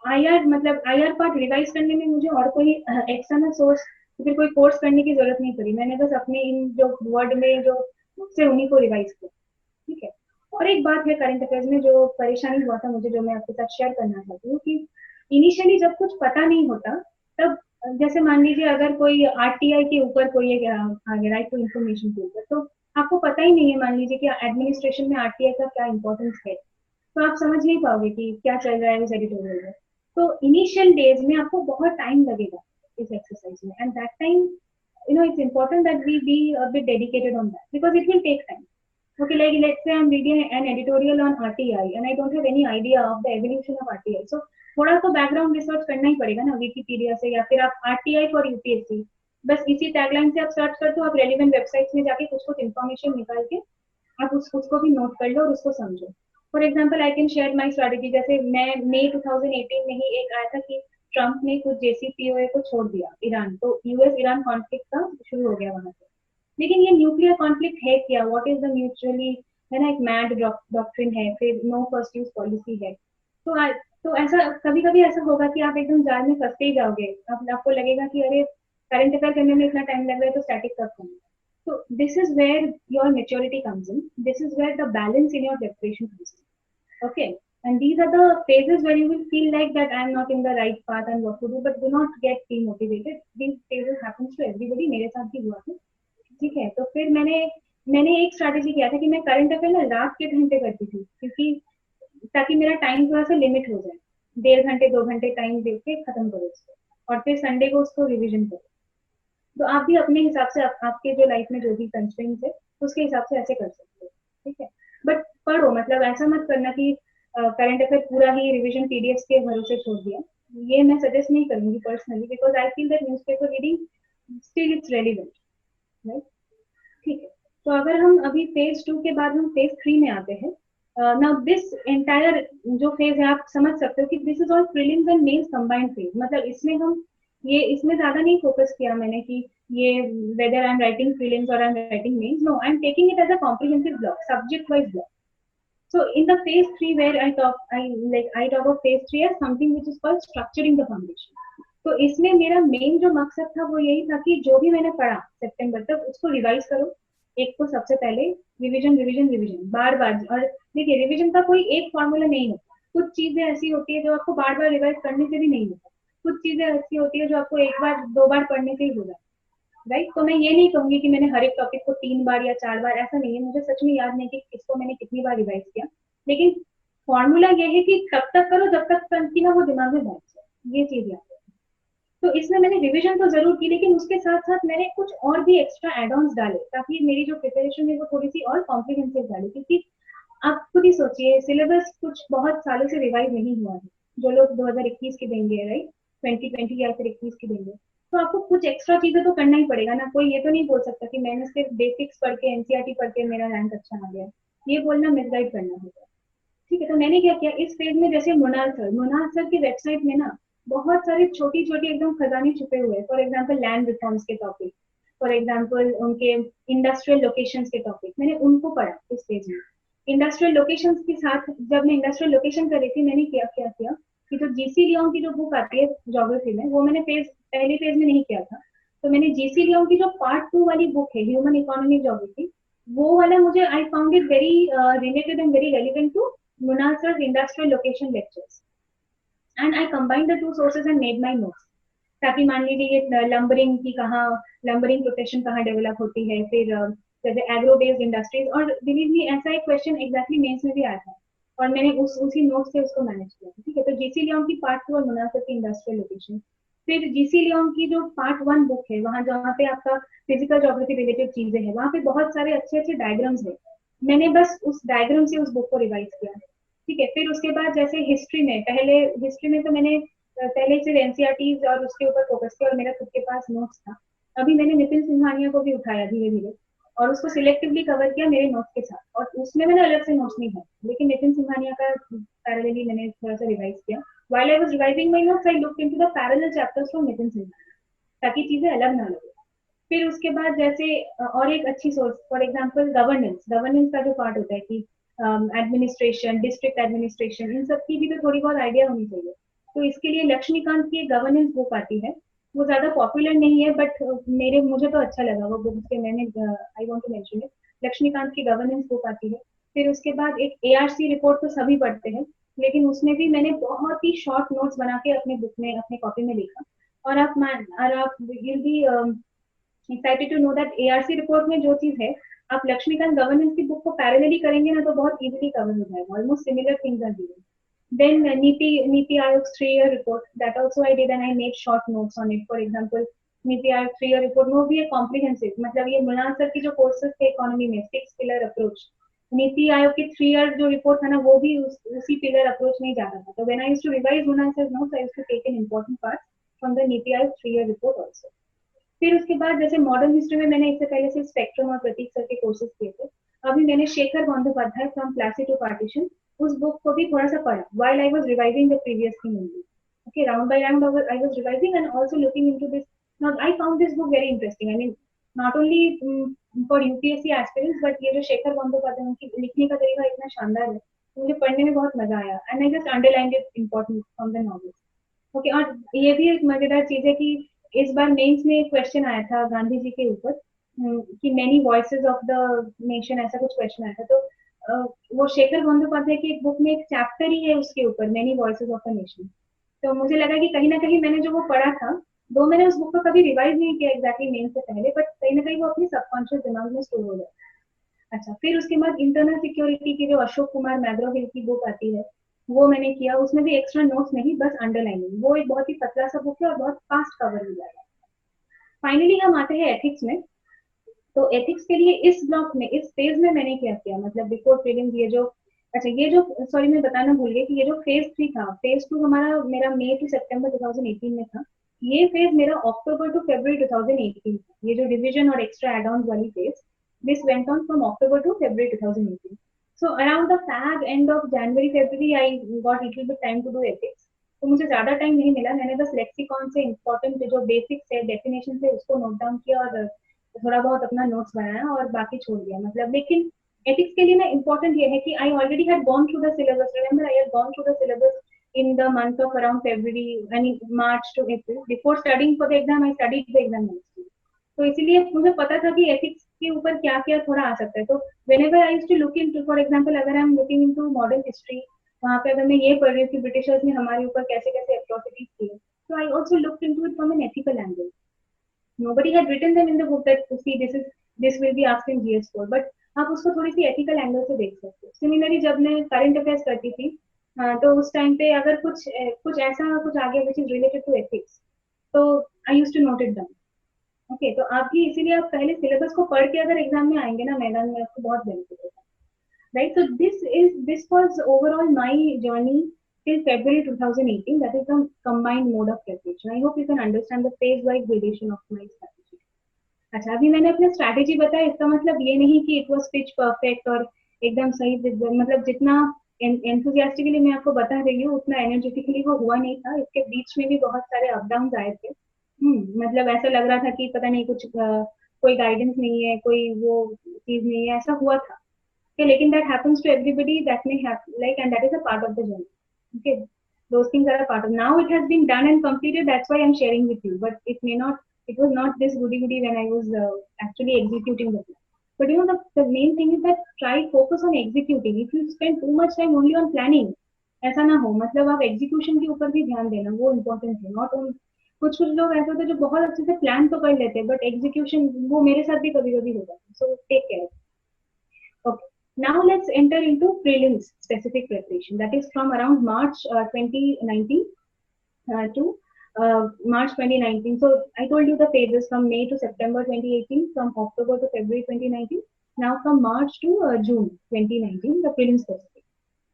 आईआर पार्ट रिवाइज करने में मुझे और कोई एक्सटर्नल सोर्स तो फिर कोई कोर्स करने की जरूरत नहीं पड़ी, मैंने बस अपने इन जो वर्ड में जो से उन्हीं को रिवाइज किया। ठीक है। और एक बात है करंट अफेयर्स में जो परेशानी हुआ था मुझे, जो मैं आपके साथ शेयर करना चाहती हूँ कि इनिशियली जब कुछ पता नहीं होता तब, जैसे मान लीजिए अगर कोई आरटीआई के ऊपर कोई एक आ गया, राइट टू इन्फॉर्मेशन के ऊपर, तो आपको पता ही नहीं है मान लीजिए कि एडमिनिस्ट्रेशन में आरटीआई का क्या इंपॉर्टेंस है, तो आप समझ नहीं पाओगे कि क्या चल रहा है उस एडिटोरियल में। तो इनिशियल डेज में आपको बहुत टाइम लगेगा इस एक्सरसाइज में, and that time it's important that we be a bit dedicated on that because it will take time. Okay, like let's say I'm reading an editorial on RTI and I don't have any idea of the evolution of RTI. So थोड़ा तो background research करना ही पड़ेगा ना Wikipedia से, या फिर आप RTI for UPSC बस इसी टैगलाइन से आप सर्च करते हो, आप रेलिवेंट वेबसाइट्स में जाके कुछ कुछ इन्फॉर्मेशन निकाल के आप उसको भी नोट कर लो और उसको समझो। For example I can share my strategy, जैसे मैं मई 2018 में ही एक आया था कि ट्रम्प ने कुछ जेसीपीओए को छोड़ दिया ईरान, तो यूएस ईरान कॉन्फ्लिक्ट का शुरू हो गया वहां से। लेकिन ये न्यूक्लियर कॉन्फ्लिक्ट है क्या, व्हाट इज द म्यूचुअली, है ना, एक मैड डॉक्ट्रिन है, फिर नो फर्स्ट यूज पॉलिसी है। तो ऐसा कभी कभी ऐसा होगा कि आप एकदम जाल में फंसते ही जाओगे, आपको लगेगा कि अरे करंट अफेयर करने में इतना टाइम लग रहा है तो स्टैटिक कब करना। So this is where your maturity comes in. This is where the balance in your preparation comes in. Okay. And these are the phases where you will feel like that I am not in the right path and what to do, but do not get demotivated. These phases happens to everybody. मेरे साथ भी हुआ था। ठीक है। तो फिर मैंने एक स्ट्रैटेजी किया था कि मैं करंट अफेयर ना रात के टाइम पे करती थी, क्योंकि ताकि मेरा टाइम थोड़ा सा लिमिट हो जाए, 1.5 घंटे 2 घंटे टाइम दे के खत्म करो उसको, और फिर संडे को उसको रिविजन करो। तो आप भी अपने हिसाब से आपके जो लाइफ में जो भी कंस्ट्रेंट्स है उसके हिसाब से ऐसे कर सकते हो। ठीक है। बट पढ़ो, मतलब ऐसा मत करना कि करंट अफेयर पूरा ही रिवीजन पीडीएफ के भरोसे छोड़ दिया, ये मैं सजेस्ट नहीं करूंगी personally, because I feel that newspaper reading still it's relevant, right. ठीक है। तो अगर हम अभी फेज 2 के बाद हम फेज 3 में आते हैं, नाउ दिस एंटायर जो फेज है आप समझ सकते हो कि this is all prelims and mains combined phase, मतलब इसमें ज्यादा नहीं फोकस किया मैंने कि ये whether I am writing prelims और I am writing mains, no, I am taking it as a comprehensive block, subject wise block. So in the phase 3 where I talk of phase 3 as something which is called structuring the foundation. तो इसमें मेरा main जो मकसद था वो यही था कि जो भी मैंने पढ़ा सितंबर तक उसको रिवाइज करो। एक तो सबसे पहले रिवीजन रिवीजन रिवीजन बार बार, और देखिए रिवीजन का कोई एक फॉर्मूला नहीं होता, कुछ चीजें ऐसी होती है जो आपको बार बार रिवाइज करने से भी नहीं होता, कुछ चीजें ऐसी होती है जो आपको एक बार 2 बार पढ़ने से ही हो जाता है, राइट। तो मैं ये नहीं कहूंगी कि मैंने हर एक टॉपिक को 3 बार या 4 बार, ऐसा नहीं है, मुझे सच में याद नहीं कि इसको मैंने कितनी बार रिवाइज किया, लेकिन फॉर्मूला ये है कि तब तक करो जब तक कि ना वो दिमाग में बैठ जाए, ये चीज याद है। तो इसमें मैंने रिवीजन तो जरूर की, लेकिन उसके साथ साथ मैंने कुछ और भी एक्स्ट्रा एड ऑन्स डाले ताकि मेरी जो प्रिपरेशन है वो थोड़ी सी और कॉम्प्रिहेंसिव डाले, क्योंकि आप खुद ही सोचिए सिलेबस कुछ बहुत सालों से रिवाइज नहीं हुआ है, जो लोग 2021 के देंगे, राइट, 2020 या फिर 21 के देंगे, तो आपको कुछ एक्स्ट्रा चीजें तो करना ही पड़ेगा ना। कोई ये तो नहीं बोल सकता कि मैंने सिर्फ बेसिक्स पढ़ के एनसीईआरटी पढ़ के मेरा रैंक अच्छा आ गया, ये बोलना मिसगाइड करना होगा। ठीक है। तो मैंने क्या किया इस पेज में, जैसे मोनाल सर की वेबसाइट में ना बहुत सारे छोटी छोटी एकदम खजाने छुपे हुए हैं। फॉर एग्जाम्पल लैंड रिफॉर्म्स के टॉपिक, फॉर एग्जाम्पल उनके इंडस्ट्रियल लोकेशंस के टॉपिक, मैंने उनको पढ़ा इस पेज में। इंडस्ट्रियल लोकेशंस के साथ जब मैं इंडस्ट्रियल लोकेशन कर रही थी, मैंने क्या किया कि जो जीसी लियोंग की जो बुक आती है ज्योग्राफी में, वो मैंने पहले पेज में नहीं किया था, तो मैंने जीसी लियोंग की जो पार्ट 2 वाली बुक है ह्यूमन इकोनॉमिक ज्योग्राफी, वो वाला मुझे I found it very related and very relevant to Munal sir's industrial location lectures, and I combined the two sources and made my notes, ताकि मान लीजिए ये लंबरिंग प्रोफेशन कहाँ डेवलप होती है, फिर जैसे एग्रो बेस्ड इंडस्ट्रीज, और बिलीव मी ऐसा एक क्वेश्चन एग्जैक्टली मेंस में भी आया था और मैंने उसी नोट से उसको मैनेज किया। ठीक है। तो जीसी लियोंग की पार्ट 2 और मुनाल सर की इंडस्ट्रियल लोकेशन, फिर जीसी लियोंग की जो पार्ट 1 बुक है वहां जहाँ पे आपका फिजिकल ज्योग्राफी रिलेटेड चीजें हैं, वहां पे बहुत सारे अच्छे अच्छे डायग्राम्स है, मैंने बस उस डायग्राम से उस बुक को रिवाइज किया। ठीक है। फिर उसके बाद जैसे हिस्ट्री में तो मैंने पहले सिर्फ एनसीईआरटी और उसके ऊपर फोकस किया और मेरा खुद के पास नोट्स था। अभी मैंने नितिन सिंघानिया को भी उठाया धीरे धीरे और उसको सिलेक्टिवली कवर किया मेरे नोट्स के साथ, और उसमें मैंने अलग से नोट्स नहीं है, लेकिन नितिन सिंघानिया का पैरेलली मैंने थोड़ा सा रिवाइज किया। While I was revising my notes I looked into the parallel chapters from Nitin Singhania, ताकि चीजें अलग ना लगे। फिर उसके बाद जैसे और एक अच्छी सोर्स, फॉर एग्जाम्पल गवर्नेंस का जो पार्ट होता है कि एडमिनिस्ट्रेशन, डिस्ट्रिक्ट एडमिनिस्ट्रेशन, इन सब की भी तो थोड़ी बहुत आइडिया होनी चाहिए। तो इसके लिए लक्ष्मीकांत की एक गवर्नेंस बुक आती है, वो ज्यादा पॉपुलर नहीं है, बट मुझे तो अच्छा लगा वो बुक के। मैंने I want to mention it. Laxmikanth की गवर्नेंस बुक आती है। फिर उसके बाद एक एआरसी रिपोर्ट तो सभी पढ़ते हैं, लेकिन उसमें भी मैंने बहुत ही शॉर्ट नोट्स बना के अपने बुक में, अपने कॉपी में लिखा। और आप will be excited to know that ARC report में जो चीज है, आप लक्ष्मीकांत गवर्नेंस की बुक को पैरेलली करेंगे ना तो बहुत इजीली कवर हो जाएगा। Almost similar things are given. Then Niti Aayog's 3 year report, that also I did and I made short notes on it. For example, नीति आयोग 3 year report वो भी है कॉम्प्रिहेंसिव, मतलब ये मुलान सर की जो कोर्सेज थे इकोनॉमी में 6 पिलर अप्रोच, नीति आयोग की 3 year जो रिपोर्ट था ना वो भी उसी पिलर अप्रोच में ही जाता था। तो when I used to revise Mrunal sir notes I used to take an important part from the Niti Aayog 3 year report also. फिर उसके बाद जैसे मॉडर्न हिस्ट्री में मैंने इससे पहले से स्पेक्ट्रम और प्रतीक सर के कोर्सेज किए थे। अभी मैंने Shekhar Bandyopadhyay from Plassey to partition उस बुक को भी थोड़ा सा पढ़ा while I was revising the previous thing only. Okay, round by round I was revising and also looking into this. Now I found this book very interesting. I mean, not only for UPSC aspirants, but ये जो शेखर बंदोपाध्याय उनकी लिखने का तरीका इतना शानदार है, मुझे पढ़ने में बहुत मजा आया and I just underlined it important from the novels. Okay, और ये भी एक मजेदार चीज है कि इस बार मेंस में क्वेश्चन आया था गांधी जी के ऊपर कि many voices of the nation, ऐसा कुछ क्वेश्चन आया था। तो वो शेखर बंदोपाध्याय की एक बुक में एक चैप्टर ही है उसके ऊपर, many voices of the nation. तो मुझे लगा कि कहीं ना कहीं मैंने जो वो पढ़ा था, दो मैंने उस बुक को कभी रिवाइज नहीं किया एग्जैक्टली मेन से पहले, बट कहीं ना कहीं वो अपनी सबकॉन्शियस दिमाग में स्टोर हो जाता है। अच्छा, फिर उसके बाद इंटरनल सिक्योरिटी की जो अशोक कुमार मैग्रो हिल की बुक आती है वो मैंने किया। उसमें भी एक्स्ट्रा नोट्स नहीं, बस अंडरलाइनिंग। वो एक बहुत ही पतला सा बुक है और बहुत फास्ट कवर हो जाएगा। फाइनली हम आते हैं एथिक्स में। तो एथिक्स के लिए इस ब्लॉक में, इस फेज में मैंने क्या किया, मतलब बिफोर प्रीलिम्स ये जो, अच्छा ये जो, सॉरी मैं बताना भूल गई कि ये जो फेज 3 था, फेज 2 हमारा मेरा मई टू सितंबर 2018 में था। ये फेज मेरा अक्टूबर टू फरवरी 2018 था। ये जो रिवीजन और एक्स्ट्रा एड ऑन वाली phase, this went on from October to February 2018। So around the fag end of January February I got little bit time to do ethics. तो मुझे ज्यादा time नहीं मिला, मैंने बस लेक्सिकॉन से इंपॉर्टेंट जो बेसिक्स है, डेफिनेशन है, उसको नोट डाउन किया और थोड़ा बहुत अपना नोट्स बनाया और बाकी छोड़ दिया मतलब। लेकिन एथिक्स के लिए ना इम्पोर्टेंट ये है कि I already had gone through the syllabus. Remember I had gone through the syllabus in the month of around February, I mean March to April. Before studying for the exam, I studied the exam nicely. तो इसीलिए मुझे पता था कि ethics के ऊपर क्या क्या थोड़ा आ सकता है। तो whenever I used to look into, for example, अगर I'm looking into modern history, वहाँ पे अगर मैं ये पढ़ रही हूँ कि ब्रिटिशर्स ने हमारे ऊपर कैसे कैसे atrocities किए, तो I also looked into it from an ethical angle. Nobody had written them in the book that see this will be asked in GS score, but आप उसको थोड़ी सी एथिकल एंगल से देख सकते हो। सिमिलरली जब मैं करंट अफेयर्स करती थी, तो उस टाइम पे अगर कुछ ऐसा कुछ आ गया which is related to ethics, तो I use to note it down. Okay, तो आप भी इसीलिए आप पहले सिलेबस को पढ़ के अगर एग्जाम में आएंगे ना मैदान में, आपको बहुत बेनिफिट होगा। Right, so this was overall my journey till February 2018. That is the combined mode of preparation. I hope you can understand the phase wise gradation of my strategy. अच्छा, अभी मैंने अपना स्ट्रैटेजी बताया, इसका मतलब ये नहीं कि इट वाज पिच परफेक्ट और एकदम सही। मतलब जितना एंथुसियास्टिकली मैं आपको बता रही हूँ उतना एनर्जेटिकली वो हुआ नहीं था। इसके बीच में भी बहुत सारे अप डाउन आए थे। मतलब ऐसा लग रहा था कि पता नहीं कुछ कोई गाइडेंस नहीं है, कोई वो चीज नहीं है, ऐसा हुआ था। Okay, लेकिन that happens to everybody, that may happen, like, and that is a part of the journey. Okay, those things are a part of. Now it has been done and completed. That's why I'm sharing with you. But it may not. It was not this goody goody when I was actually executing the plan. But you know the main thing is that try focus on executing. If you spend too much time only on planning, ऐसा ना हो। मतलब आप execution के ऊपर भी ध्यान देना, वो इम्पोर्टेंट है। नॉट ओनली कुछ कुछ लोग ऐसे होते हैं जो बहुत अच्छे से प्लान तो कर लेते हैं, बट एग्जीक्यूशन, वो मेरे साथ भी कभी कभी होता है। So take care. Okay. Now let's enter into prelims specific preparation. That is from around March 2019 to March 2019. So I told you the phases from May to September 2018, from October to February 2019. Now from March to June 2019, the prelim specific.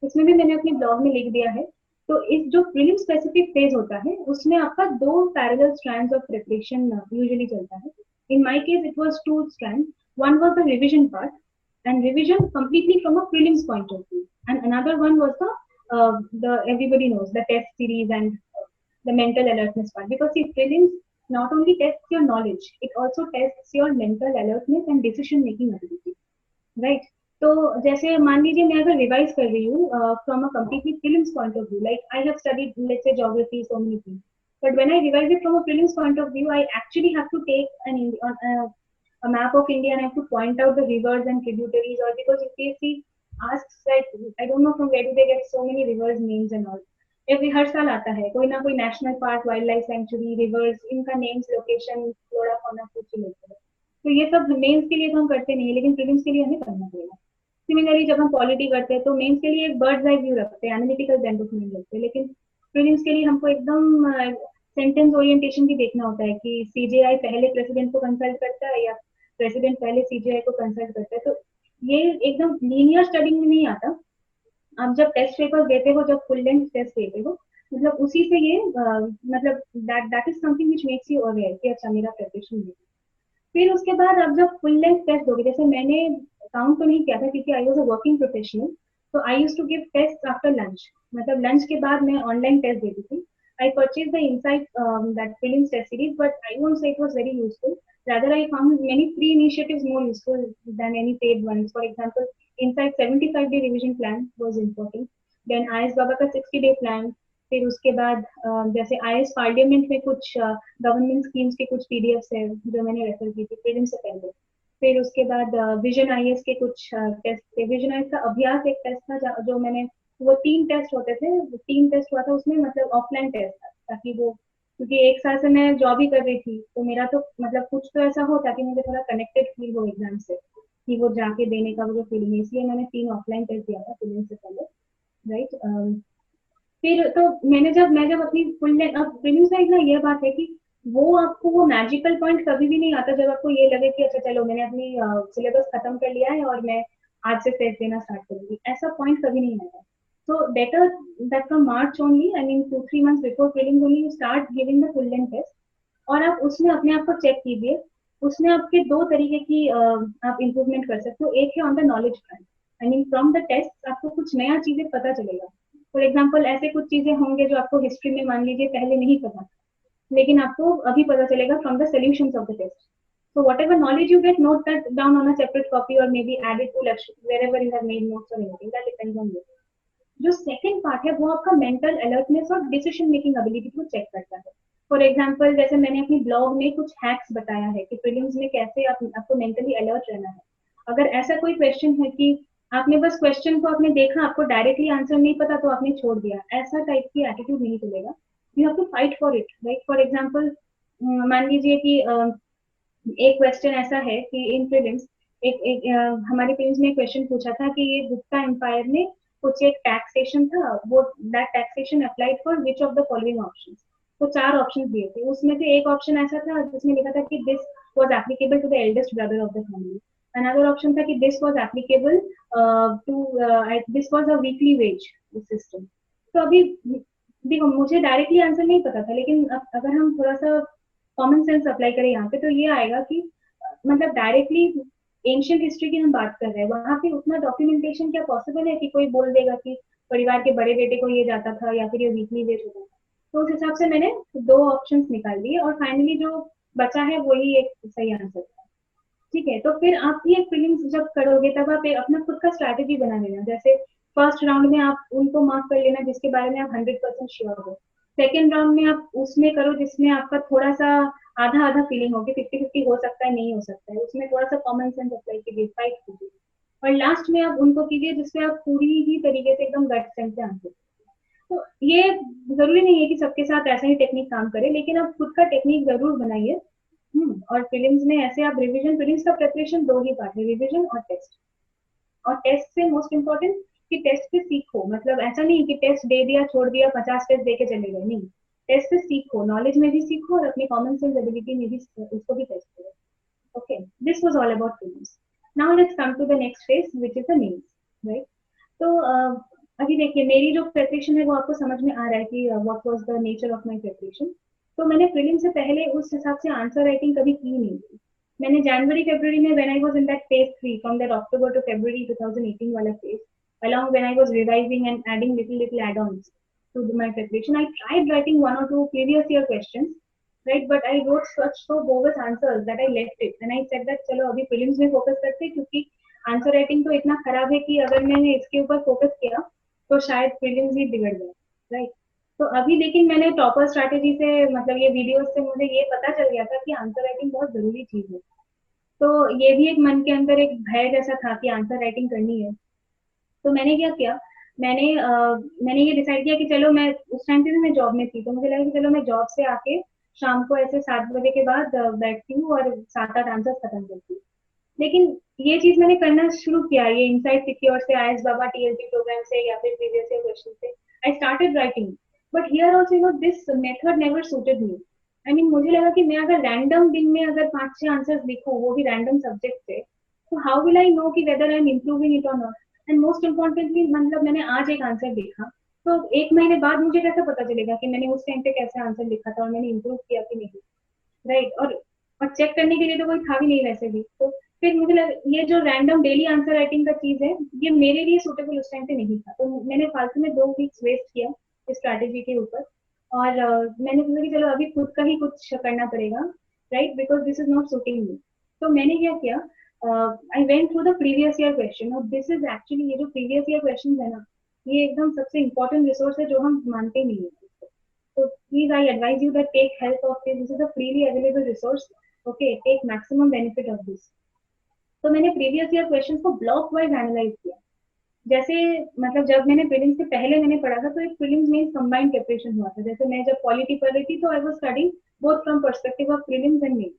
इसमें भी मैंने अपने blog में लिख दिया है। तो इस जो प्रीलिम स्पेसिफिक फेज होता है उसमें आपका दो parallel strands of preparation usually चलता है। In my case it was two strands. One was the revision part and revision completely from a prelims point of view, and another one was the everybody knows the test series and the mental alertness part, because see prelims not only tests your knowledge, it also tests your mental alertness and decision making ability, right? तो जैसे मान लीजिए मैं अगर revise कर रही हूँ from a completely prelims point of view, like I have studied let's say geography, so many things, But when I revise it from a prelims point of view, I actually have to take a map of India and I have to point out the rivers and tributaries, or because UPSC asks that, I don't know from where do they get so many rivers names and all. Every हर साल आता है कोई ना कोई national park, wild life sanctuary, reverse, इनका names, location, flora fauna कुछ ही लेते हैं. तो ये सब मेंस के लिए तो हम करते नहीं है, लेकिन प्रीलिम्स के लिए हमें करना पड़ेगा. सिमिलरली जब हम पॉलिटी करते हैं तो मेंस के लिए एक बर्ड्स आई व्यू रखते हैं, एनालिटिकल बेंड ऑफ व्यू रखते हैं, लेकिन प्रीलिम्स के लिए हमको एकदम सेंटेंस ओरिएंटेशन भी देखना होता है कि सीजेआई पहले प्रेसिडेंट को कंसल्ट करता है या प्रेसिडेंट पहले सीजेआई को कंसल्ट करता है. तो ये एकदम लीनियर स्टडी में नहीं आता. आप जब टेस्ट पेपर देते हो, जब फुल लेंथ टेस्ट देते हो, मतलब उसी से ये मतलब that is something which makes you aware कि अच्छा मेरा प्रिपरेशन है. फिर उसके बाद आप जब फुल लेंथ टेस्ट दोगे, जैसे मैंने काउंट तो नहीं किया था क्योंकि I was a working professional, तो I used to give test after lunch, मतलब लंच के बाद मैं ऑनलाइन टेस्ट देती थी. I purchased the Insight that prelims test series, but I won't say it was very useful. Rather, I found many free initiatives more useful than any paid ones. For example, Insight 75-day revision plan was important. Then IS बाबा का 60-day plan. फिर उसके बाद जैसे IS parliament में कुछ government schemes के कुछ PDFs है जो मैंने रेफर की थी प्रीलिम से पहले. फिर उसके बाद विजन आईएएस के कुछ टेस्ट थे. विजन आईएएस का अभ्यास एक टेस्ट था जो मैंने, वो 3 टेस्ट होते थे, 3 टेस्ट हुआ था उसमें, मतलब ऑफलाइन टेस्ट था ताकि वो, क्योंकि 1 साल से मैं जॉब ही कर रही थी तो मेरा तो मतलब कुछ तो ऐसा हो ताकि मुझे थोड़ा कनेक्टेड फील हो एग्जाम से, कि वो जाके देने का वो जो फीलिंग है, इसलिए मैंने 3 ऑफलाइन टेस्ट दिया था फिलिंग से पहले, राइट. फिर तो मैं जब अपनी फुल अब प्रीलिम्स में ना ये बात है कि वो आपको वो मैजिकल पॉइंट कभी भी नहीं आता जब आपको ये लगे कि अच्छा चलो मैंने अपनी सिलेबस खत्म कर लिया है और मैं आज से टेस्ट देना स्टार्ट करूंगी, ऐसा पॉइंट कभी नहीं आएगा. So better that from March only, I mean 2-3 months before prelims only, you start giving the full length test. और आप उसमें अपने आप को चेक कीजिए. उसमें आपके 2 तरीके की आप इम्प्रूवमेंट कर सकते हो. एक है on the knowledge front, I mean from the test आपको कुछ नया चीजें पता चलेगा. फॉर एग्जाम्पल ऐसे कुछ चीजें होंगे जो आपको हिस्ट्री में मान लीजिए पहले नहीं पता, लेकिन आपको अभी पता चलेगा from the solutions of the test. So whatever knowledge you get, note that down on a separate copy or maybe add it to lecture wherever you have made notes or anything. That depends on you. जो second part है वो आपका mental alertness और decision making ability को check करता है. For example जैसे मैंने अपनी ब्लॉग में कुछ हैक्स बताया है कि प्रीलिम्स में कैसे आपको मेंटली अलर्ट रहना है. अगर ऐसा कोई क्वेश्चन है कि आपने बस क्वेश्चन को आपने देखा, आपको डायरेक्टली आंसर नहीं पता तो आपने छोड़ दिया, ऐसा टाइप की एटीट्यूड नहीं चलेगा. You have to fight for it, right. For example मान लीजिए कि एक क्वेश्चन ऐसा है कि इन प्रीलिम्स हमारे प्रीलिम्स में क्वेश्चन पूछा था कि ये गुप्ता एम्पायर में कुछ एक टैक्सेशन था, वो that taxation applied for which of the following options. तो 4 ऑप्शंस दिए थे, उसमें से एक ऑप्शन ऐसा था जिसमें लिखा था कि this was applicable to the eldest brother of the family. Another option था कि this was applicable to this was a weekly wage system. तो अभी देखो मुझे डायरेक्टली आंसर नहीं पता था, लेकिन अगर हम थोड़ा सा कॉमन सेंस अप्लाई करें यहाँ पे तो ये आएगा कि मतलब डायरेक्टली एंशियंट हिस्ट्री की हम बात कर रहे हैं, वहां पे उतना डॉक्यूमेंटेशन क्या पॉसिबल है कि कोई बोल देगा कि परिवार के बड़े बेटे को ये जाता था या फिर ये वीकली वेज होता था. तो उस हिसाब से मैंने 2 ऑप्शंस निकाल दिए और फाइनली जो बचा है वही एक सही आंसर था. ठीक है, तो फिर आप ये प्रीलिम्स जब करोगे तब आप अपना खुद का स्ट्रैटेजी बना लेना. जैसे फर्स्ट राउंड में आप उनको मार्क कर लेना जिसके बारे में आप 100% श्योर हो. सेकेंड राउंड में आप उसमें करो जिसमें आपका थोड़ा सा आधा आधा फीलिंग होगी, 50-50 हो सकता है, नहीं हो सकता है, उसमें थोड़ा सा कॉमन सेंस अप्लाई कीजिए, फाइट कीजिए. और लास्ट में आप उनको कीजिए जिसमें आप पूरी ही तरीके से एकदम गट सेंस से आंसर. तो ये जरूरी नहीं है कि सबके साथ ऐसा ही टेक्निक काम करे, लेकिन आप खुद का टेक्निक जरूर बनाइए. और प्रीलिम्स में ऐसे आप रिवीजन, प्रीलिम्स का प्रिपरेशन 2 ही पार्ट है, रिवीजन और टेस्ट. और टेस्ट से मोस्ट इम्पोर्टेंट कि टेस्ट से सीखो, मतलब ऐसा नहीं कि टेस्ट दे दिया छोड़ दिया 50 टेस्ट दे के चले गए, नहीं. टेस्ट से सीखो, नॉलेज में भी सीखो और अपनी कॉमन सेंस एबिलिटी में भी उसको भी टेस्ट करो. Okay, this was all about prelims. Now let's come to the next phase which is the mains, right. तो अभी देखिए मेरी जो प्रिपरेशन है वो आपको समझ में आ रहा है कि what was the nature of my preparation. तो मैंने प्रीलिम्स से पहले उस हिसाब से आंसर राइटिंग कभी की नहीं थी. मैंने जनवरी फरवरी में when I was in that phase 3 from that October to February 2018 वाला फेज, along when I was revising and adding little add-ons to my preparation, I tried writing 1 or 2 previous year questions, right, but I wrote such so bogus answers that I left it and I said that चलो अभी prelims में focus करते हैं क्योंकि answer writing तो इतना खराब है कि अगर मैंने इसके ऊपर फोकस किया तो शायद prelims ही बिगड़ जाए, राइट. तो अभी लेकिन मैंने टॉपर स्ट्रैटेजी से मतलब ये वीडियोस से मुझे ये पता चल गया था कि आंसर राइटिंग बहुत जरूरी चीज है। तो ये भी एक मन के अंदर एक भय जैसा था कि आंसर राइटिंग करनी है। तो मैंने क्या किया, मैंने ये डिसाइड किया कि चलो मैं उस टाइम पे भी मैं जॉब में थी, तो मुझे लगा कि चलो मैं जॉब से आके शाम को ऐसे 7 बजे के बाद बैठती हूँ और 7-8 आंसर खत्म करती हूँ। लेकिन ये चीज मैंने करना शुरू किया, ये इनसाइड सिक्योर से, आईएएस बाबा टीएलपी प्रोग्राम से या फिर प्रीवियस ईयर क्वेश्चन से I started writing. But here also this method never suited me. I mean मुझे लगा कि मैं अगर रैंडम दिन में अगर 5-6 आंसर्स लिखूं, वो भी रैंडम सब्जेक्ट से, तो हाउ विल आई नो कि weather I M improving it और नॉट। एंड मोस्ट इम्पोर्टेंटली मतलब मैंने आज एक आंसर देखा, तो 1 महीने बाद मुझे कैसे पता चलेगा कि मैंने उस टाइम पे कैसे आंसर लिखा था और मैंने इम्प्रूव किया कि नहीं, राइट। और चेक करने के लिए तो कोई था भी नहीं वैसे भी। तो फिर मुझे ये जो रैंडम डेली आंसर राइटिंग का चीज है, ये मेरे लिए सुटेबल उस टाइम पे नहीं था। तो मैंने फालतू में 2 वीक्स वेस्ट किया इस स्ट्रैटेजी के ऊपर। और मैंने सोचा कि चलो अभी खुद का ही कुछ करना पड़ेगा, right, because this is not suiting me. तो मैंने क्या किया, I went through the previous year question. और दिस इज एक्चुअली, ये जो प्रीवियस ईयर क्वेश्चन है ना, ये एकदम सबसे इंपॉर्टेंट रिसोर्स है जो हम मानते नहीं है। So please, I advise you that take help of this. This is a freely available resource. Okay, take maximum benefit of this. तो मैंने प्रीवियस ईयर क्वेश्चंस को ब्लॉक वाइज एनालाइज किया। जैसे मतलब जब मैंने प्रीलिम्स से पहले मैंने पढ़ा था, तो एक प्रीलिम्स में कंबाइंड प्रिपरेशन हुआ था। जैसे मैं जब पॉलिटी पढ़ रही थी, तो I was studying both from perspective of prelims and mains.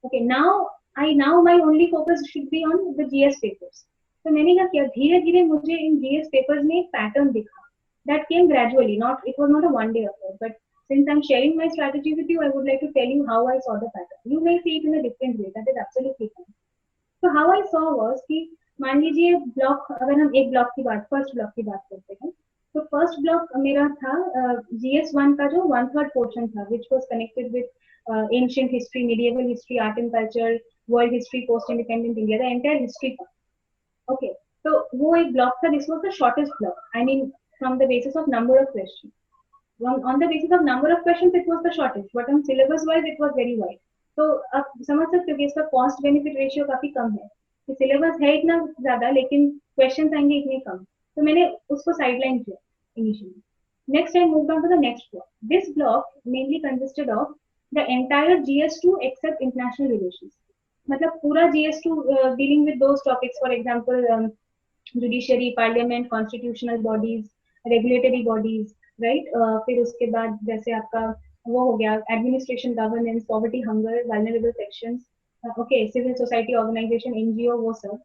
Okay, now my only focus should be on the GS papers. तो मैंने क्या किया, धीरे धीरे मुझे इन जीएस पेपर्स में एक पैटर्न दिखा। That came gradually, not it was not a one day affair, but since I'm sharing my strategy with you, I would like to tell you how I saw the pattern. You may see it in a different way, that is absolutely fine. तो how I saw was कि मान लीजिए block, अगर हम एक block की बात, first block की बात करते हैं, तो फर्स्ट ब्लॉक मेरा था जीएस 1 का जो 1/3 पोर्शन था, which was connected with ancient history, medieval history, art and culture, world history, post independent India, the entire history का। ओके, तो वो एक ब्लॉक था, this was the shortest block. I mean from the basis of number of question, on the basis of number of questions it was the shortest, but on syllabus wise it was very wide. तो आप समझ सकते हो कि इसका cost benefit ratio काफी कम है कि सिलेबस है इतना ज्यादा लेकिन क्वेश्चन आएंगे इतने कम। तो मैंने उसको साइडलाइन किया initially. Next I moved on to the next block. This block mainly consisted of the entire GS two except international relations. मतलब पूरा GS two dealing with those topics, for example judiciary, parliament, constitutional bodies, regulatory bodies, right. फिर उसके बाद जैसे आपका वो हो गया administration, governance, poverty, hunger, vulnerable sections, okay, civil society organisation, NGO, वो सब,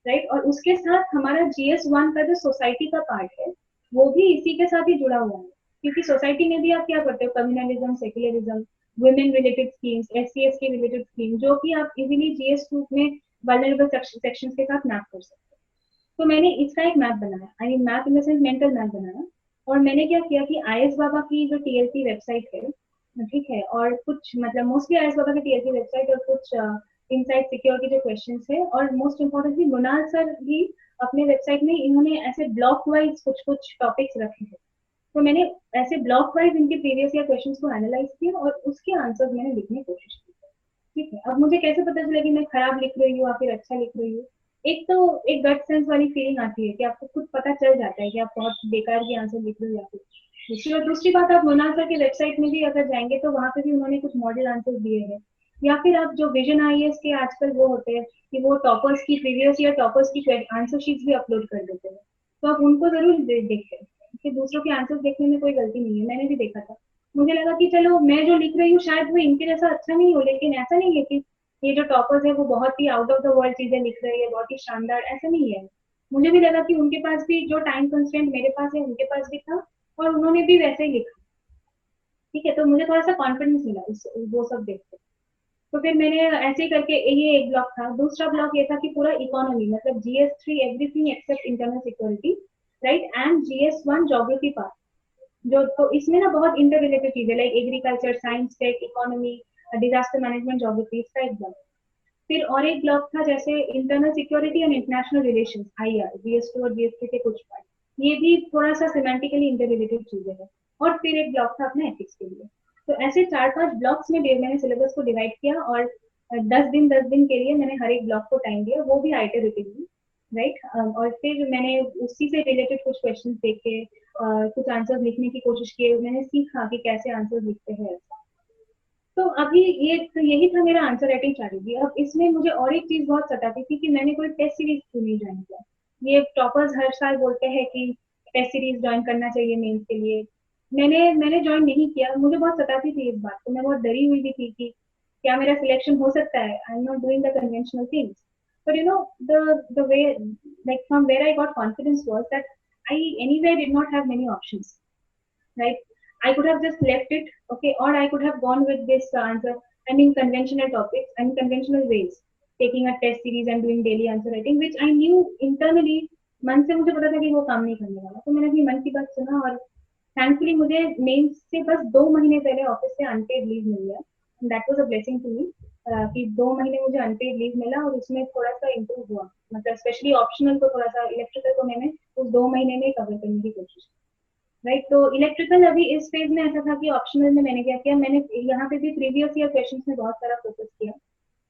राइट। और उसके साथ हमारा जीएस 1 का जो सोसाइटी का पार्ट है, वो भी इसी के साथ ही जुड़ा हुआ है। क्योंकि सोसाइटी में भी आप क्या करते हो, communalism, secularism, women related schemes, SC ST related scheme, जो कि आप इजीली जीएस2 में वल्नरेबल सेक्शंस के साथ मैप कर सकते हो। तो मैंने इसका एक मैप बनाया, I mean map in the sense mental map बनाया। और मैंने क्या किया कि आईएएस बाबा की जो टीएलपी वेबसाइट है, ठीक है, और कुछ मतलब मोस्टली आईएएस बाबा की टीएलपी वेबसाइट, और कुछ इनसाइड सिक्योर के जो क्वेश्चंस है, और मोस्ट इम्पोर्टेंटली मृणाल सर भी अपने वेबसाइट में इन्होंने ऐसे ब्लॉक वाइज कुछ कुछ टॉपिक्स रखे हैं। तो मैंने ऐसे ब्लॉक वाइज इनके प्रीवियस ईयर क्वेश्चंस को एनालाइज किया और उसके आंसर्स मैंने लिखने की कोशिश की। ठीक है, अब मुझे कैसे पता चला कि मैं खराब लिख रही हूँ या फिर अच्छा लिख रही हूँ? एक तो एक गट सेंस वाली फीलिंग आती है कि आपको खुद पता चल जाता है कि आप बहुत बेकार के आंसर लिख रहे हो या फिर दूसरी। और दूसरी बात, आप मोनाल सर के वेबसाइट में भी अगर जाएंगे तो वहां पे भी उन्होंने कुछ मॉडल आंसर दिए हैं। या फिर आप जो विजन आईएएस के आजकल वो होते हैं कि वो टॉपर्स की प्रीवियस ईयर टॉपर्स की आंसर शीट्स भी अपलोड कर देते हैं, तो आप उनको जरूर देखें कि दूसरों के आंसर देखने में कोई गलती नहीं है। मैंने भी देखा था, मुझे लगा कि चलो मैं जो लिख रही हूँ शायद वो इनके जैसा अच्छा नहीं हो, लेकिन ऐसा नहीं है कि ये जो टॉपर्स है वो बहुत ही आउट ऑफ द वर्ल्ड चीजें लिख रही है, बहुत ही शानदार, ऐसा नहीं है। मुझे भी लगा कि उनके पास भी जो टाइम कंस्ट्रेंट मेरे पास है उनके पास भी था, और उन्होंने भी वैसे ही लिखा। ठीक है, तो मुझे थोड़ा सा कॉन्फिडेंस मिला वो सब देख के। तो फिर मैंने ऐसे ही करके, ये एक ब्लॉक था। दूसरा ब्लॉक ये था कि पूरा इकोनॉमी, मतलब GS 3 everything except internal security, right, and GS 1 geography part. जो तो इसमें ना बहुत इंटर रिलेटेड चीजें like agriculture, science, tech, economy, disaster management, geography, इसका एक ब्लॉक। फिर और एक ब्लॉक था जैसे internal security and international relations, IR, GS two और जीएस3 के कुछ पार्ट। ये भी थोड़ा सा सिमेंटिकली इंटर रिलेटेड चीजें हैं। और फिर एक ब्लॉक था अपने एथिक्स के लिए। तो ऐसे 4-5 ब्लॉक्स में मैंने सिलेबस को डिवाइड किया, और 10 दिन के लिए मैंने हर एक ब्लॉक को टाइम दिया, वो भी आइटरेटिवली, राइट। और फिर मैंने उसी से रिलेटेड कुछ क्वेश्चन देखे, कुछ आंसर लिखने की कोशिश किए, मैंने सीखा कि कैसे आंसर लिखते हैं। तो अभी ये तो यही था मेरा आंसर राइटिंग स्ट्रैटेजी। अब इसमें मुझे और एक चीज बहुत सताती थी कि मैंने कोई टेस्ट सीरीज क्यों नहीं ज्वाइन किया। ये टॉपर्स हर साल बोलते हैं कि टेस्ट सीरीज ज्वाइन करना चाहिए मेंस के लिए। मैंने ज्वाइन नहीं किया। मुझे बहुत सताती थी इस बात को, मैं बहुत डरी हुई भी थी कि क्या मेरा सिलेक्शन हो सकता है। I am not doing the conventional things, but you know the way, like from where I got confidence was that I anyway did not have many options, right? I could have just left it, okay, or I could have gone with this answer. I mean, conventional topics and conventional ways, taking a test series and doing daily answer writing, which I knew internally. मन से मुझे पता था कि वो काम नहीं करने वाला, तो मैंने अपनी मन की बात सुना और थैंकफुली मुझे मेंस से बस 2 महीने पहले ऑफिस से अनपेड लीव मिल गया। That was a blessing to me कि 2 महीने मुझे अनपेड लीव मिला और उसमें थोड़ा सा इम्प्रूव हुआ। मतलब स्पेशली ऑप्शनल को थोड़ा सा, इलेक्ट्रिकल को मैंने उस 2 महीने में कवर करने की कोशिश की। राइट, तो इलेक्ट्रिकल अभी इस फेज में ऐसा था कि ऑप्शनल में मैंने क्या किया, मैंने यहाँ पे भी प्रीवियस ईयर क्वेश्चंस में बहुत सारा फोकस किया।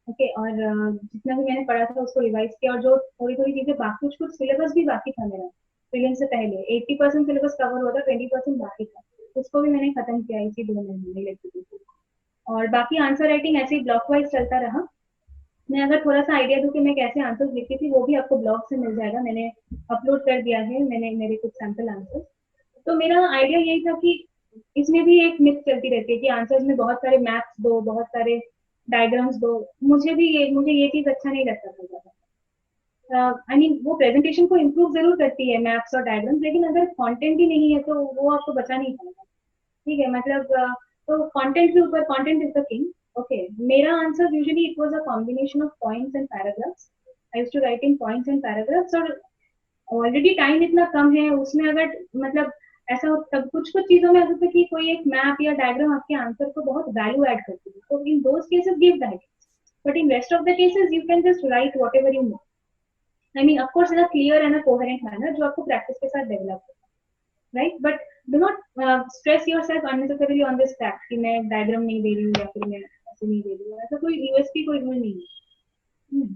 ओके, और जितना भी मैंने पढ़ा था उसको रिवाइज किया, और जो थोड़ी थोड़ी चीजें बाकी, कुछ कुछ सिलेबस भी बाकी था मेरा प्रीलिम्स से पहले। 80% सिलेबस कवर हुआ था, 20% बाकी था, उसको भी मैंने खत्म किया इसी 2 महीने में इलेक्ट्रिकल। और बाकी आंसर राइटिंग ऐसे ही ब्लॉक वाइज चलता रहा। मैं अगर थोड़ा सा आइडिया दूं कि मैं कैसे आंसर्स लिखती थी, वो भी आपको ब्लॉग से मिल जाएगा, मैंने अपलोड कर दिया है, मैंने मेरे कुछ सैंपल आंसर्स। तो मेरा आइडिया यही था कि इसमें भी एक मिथ चलती रहती है कि आंसर्स में बहुत सारे मैथ्स दो, बहुत सारे डायग्राम्स दो। मुझे ये चीज अच्छा नहीं लगता था ज्यादा। आई मीन, वो प्रेजेंटेशन को इम्प्रूव जरूर करती है मैथ्स और डायग्राम्स, लेकिन अगर कंटेंट ही नहीं है तो वो आपको बचा नहीं पाएगा। ठीक है, मतलब तो कंटेंट के ऊपर, content is the king. Okay, मेरा answer usually it was a combination of points and paragraphs. I used to write in points and paragraphs, और ऑलरेडी टाइम इतना कम है उसमें, अगर मतलब ऐसा तब कुछ कुछ चीजों में ऐसा था कि कोई एक मैप या डायग्राम आपके आंसर को बहुत वैल्यू ऐड करती है, तो in those cases give that. But in rest of the cases you can just write whatever you know. I mean, of course in a clear and a coherent manner, जो आपको practice के साथ develop हो, right? But do not stress yourself unnecessarily on this fact कि मैं diagram नहीं दे रही हूँ या फिर मैं ऐसे नहीं दे रही हूँ। ऐसा कोई यूएसपी, कोई रूल नहीं है।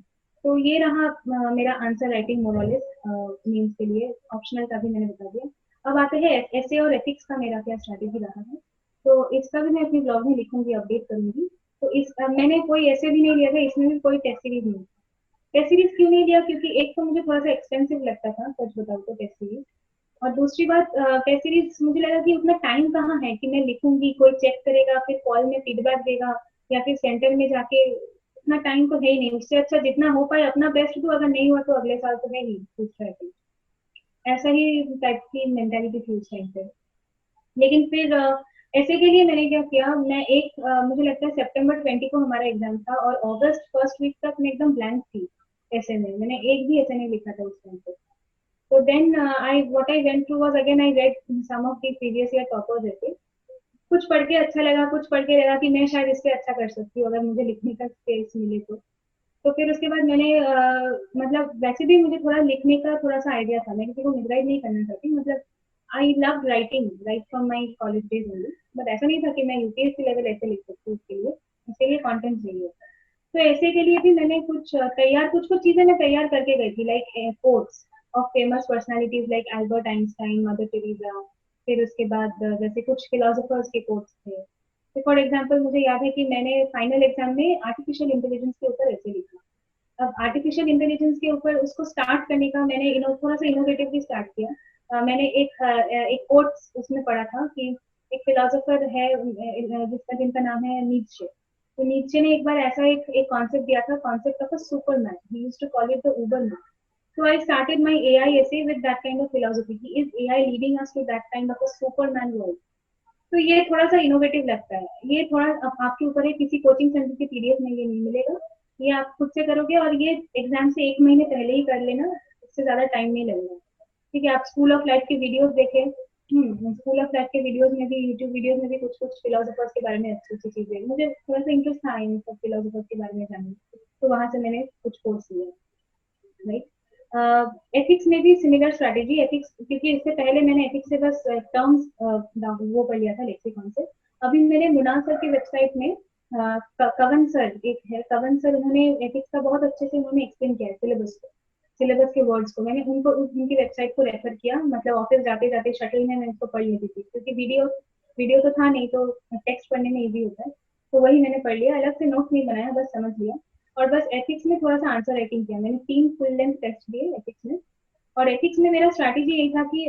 तो ये रहा मेरा आंसर राइटिंग मोरलेस मीन्स के लिए। ऑप्शनल का भी मैंने बता दिया। अब आते हैं एसे और एथिक्स का मेरा क्या स्ट्रैटेजी रहा है। तो इसका भी मैं अपने ब्लॉग में लिखूंगी, अपडेट करूंगी। तो मैंने कोई ऐसे भी नहीं लिया था, इसमें भी कोई टेस्ट सीरीज नहीं। टेस्ट सीरीज क्यों नहीं लिया, क्योंकि एक तो मुझे थोड़ा सा एक्सपेंसिव लगता था, सच बताऊँ तो, टेस्ट सीरीज। और दूसरी बात, टेस्ट सीरीज मुझे लगा कि उतना टाइम कहाँ है कि मैं लिखूंगी, कोई चेक करेगा, फिर कॉल में फीडबैक देगा, या फिर सेंटर में जाके, उतना टाइम तो है ही नहीं। उससे अच्छा जितना हो पाए अपना बेस्ट दो, अगर नहीं हुआ तो अगले साल तो है ही दूसरा है। ऐसा ही टाइप की मेंटेलिटी थी उस टाइम पे। लेकिन फिर ऐसे के लिए मैंने क्या किया, मैं मुझे लगता है सितंबर 20 को हमारा एग्जाम था, और अगस्त फर्स्ट वीक तक मैं एकदम ब्लैंक थी ऐसे में, मैंने एक भी ऐसे नहीं लिखा था उस टाइम पे। तो then I what I went through was, again I read some of the previous year toppers ऐसे। कुछ पढ़ के अच्छा लगा, कुछ पढ़ के लगा कि मैं शायद इससे अच्छा कर सकती हूँ अगर मुझे लिखने का स्पेस मिले तो फिर उसके बाद मैंने मतलब वैसे भी मुझे थोड़ा लिखने का थोड़ा सा आइडिया था, मैं किसी को मिसगाइड नहीं करना चाहती, मतलब I love writing right from my college days only. But ऐसा नहीं था कि मैं यूपीएससी लेवल ऐसे लिख सकती हूँ। उसके लिए कंटेंट चाहिए होता है। तो ऐसे के लिए भी मैंने कुछ कुछ चीजें मैं तैयार करके गई थी, like quotes of famous personalities like Albert Einstein, mother Teresa. फिर उसके बाद जैसे कुछ फिलोसोफर्स के कोट्स थे। तो फॉर एग्जाम्पल मुझे याद है कि मैंने फाइनल एग्जाम में आर्टिफिशियल इंटेलिजेंस के ऊपर ऐसे लिखा। अब आर्टिफिशियल इंटेलिजेंस के ऊपर उसको स्टार्ट करने का मैंने थोड़ा सा इनोवेटिवली स्टार्ट किया। मैंने एक कोट उसमें पढ़ा था कि एक फिलोसोफर है जिनका नाम है नीत्शे। तो नीत्शे ने एक बार ऐसा एक कॉन्सेप्ट दिया था, concept of a superman, he used to call it the uberman. So I started my AI essay with that kind of philosophy. Is AI leading us to that kind of a Superman world? तो ये थोड़ा सा innovative लगता है। ये थोड़ा आपके ऊपर है, किसी कोचिंग सेंटर के पीडीएफ में ये नहीं मिलेगा, ये आप खुद से करोगे, और ये एग्जाम से 1 महीने पहले ही कर लेना, इससे ज्यादा टाइम नहीं लगेगा। ठीक है, आप स्कूल ऑफ लाइफ के वीडियोस देखें। स्कूल ऑफ लाइफ के वीडियोस में भी, यूट्यूब वीडियोस में भी कुछ कुछ फिलोसोफर्स के बारे में अच्छी अच्छी चीजें, मुझे थोड़ा सा इंटरेस्ट था इन सब फिलोसोफर्स के बारे में जानने, तो वहां से मैंने कुछ कोर्स लिया। राइट, एथिक्स में भी सिमिलर स्ट्रैटेजी। एथिक्स, क्योंकि इससे पहले मैंने एथिक्स से बस टर्म्स वो पढ़ लिया था लेक्सिकॉन से। अभी मैंने मुनाल सर की वेबसाइट में कवन सर एक है, कवन सर, उन्होंने एथिक्स का बहुत अच्छे से उन्होंने एक्सप्लेन किया है सिलेबस को। सिलेबस के वर्ड्स को मैंने उनकी वेबसाइट को रेफर किया, मतलब ऑफिस जाते जाते शटल में मैं इसको पढ़ लेती थी, क्योंकि वीडियो तो था नहीं, तो टेक्स्ट पढ़ने में इजी होता है, तो वही मैंने पढ़ लिया, अलग से नोट नहीं बनाया, बस समझ लिया। और बस एथिक्स में थोड़ा सा आंसर राइटिंग किया मैंने, 3 फुल लेंथ टेस्ट दिए एथिक्स में। और एथिक्स में मेरा स्ट्रैटेजी यही था कि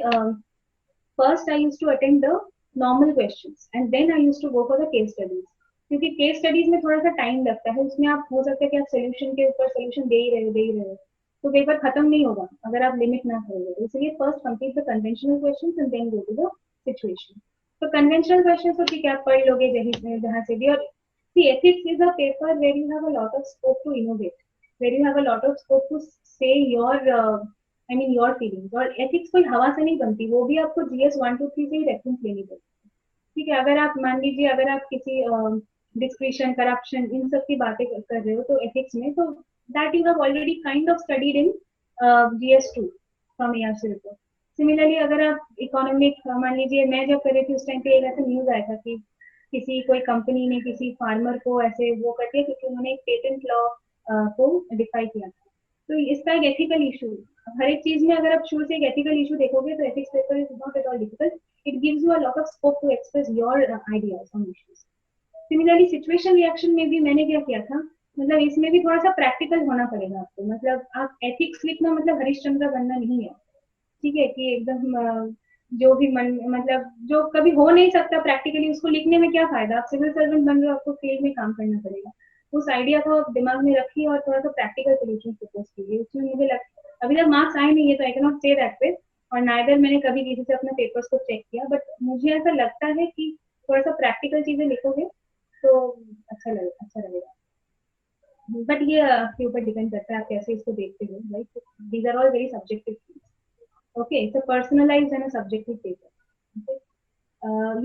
first I use to attend the normal questions and then I use to go for the case studies, क्योंकि केस स्टडीज में थोड़ा सा टाइम लगता है, उसमें आप हो सकता है कि आप सोल्यूशन के ऊपर सोल्यूशन दे ही रहे हो, तो पेपर खत्म नहीं होगा अगर आप लिमिट ना करोगे, तो इसलिए first complete the conventional questions and then go to the situation. तो कन्वेंशनल क्वेश्चन तो ठीक है, आप पढ़ लोगे जहाँ से भी। और see, ethics is a paper where you have a lot of scope to innovate, where you have a lot of scope to say your I mean your feelings। और ethics कोई हवा से नहीं बनती, वो भी आपको GS 1 2 3 से ही रेफरेंस लेनी पड़ती है। ठीक है, अगर आप मान लीजिए अगर आप किसी डिस्क्रिशन करप्शन इन सब की बातें कर रहे हो तो एथिक्स में, तो that you have already kind of studied in GS 2 from ARC report. Similarly अगर आप इकोनॉमिक, मान लीजिए मैं जब कर रही थी उस टाइम पे एक ऐसा न्यूज आया था कि किसी कोई कंपनी ने किसी फार्मर को ऐसे वो कर दिया क्योंकि उन्होंने एक पेटेंट लॉ को डिफाई किया था। तो इसका एक एथिकल इशू, हर एक चीज में अगर आप शुरू से एक एथिकल इशू देखोगे तो ethics paper is not at all difficult, it gives you a lot of scope to express your ideas on issues. Similarly situation reaction में भी मैंने क्या किया था, मतलब इसमें भी थोड़ा सा प्रैक्टिकल होना पड़ेगा आपको, मतलब आप एथिक्स लिखना मतलब हरिश्चंद्र बनना नहीं है, ठीक है, कि एकदम जो भी मन, मतलब जो कभी हो नहीं सकता प्रैक्टिकली, उसको लिखने में क्या फायदा, आप सिविल सर्वेंट बन रहे हो, आपको फील्ड में काम करना पड़ेगा। उस आइडिया को आप दिमाग में रखिए और थोड़ा सा प्रैक्टिकल सोल्यूशन प्रपोज कीजिए। उसमें मुझे अभी तक मार्क्स आए नहीं है तो I can not say that पे, और नाइदर मैंने कभी किसी से अपने पेपर्स को चेक किया, बट मुझे ऐसा लगता है कि थोड़ा सा प्रैक्टिकल चीजें लिखोगे तो अच्छा लगेगा। बट ये आपके ऊपर डिपेंड करता है आप कैसे इसको देखते हो, right? These are all very subjective things. Okay, it's a personalised and a subjective paper.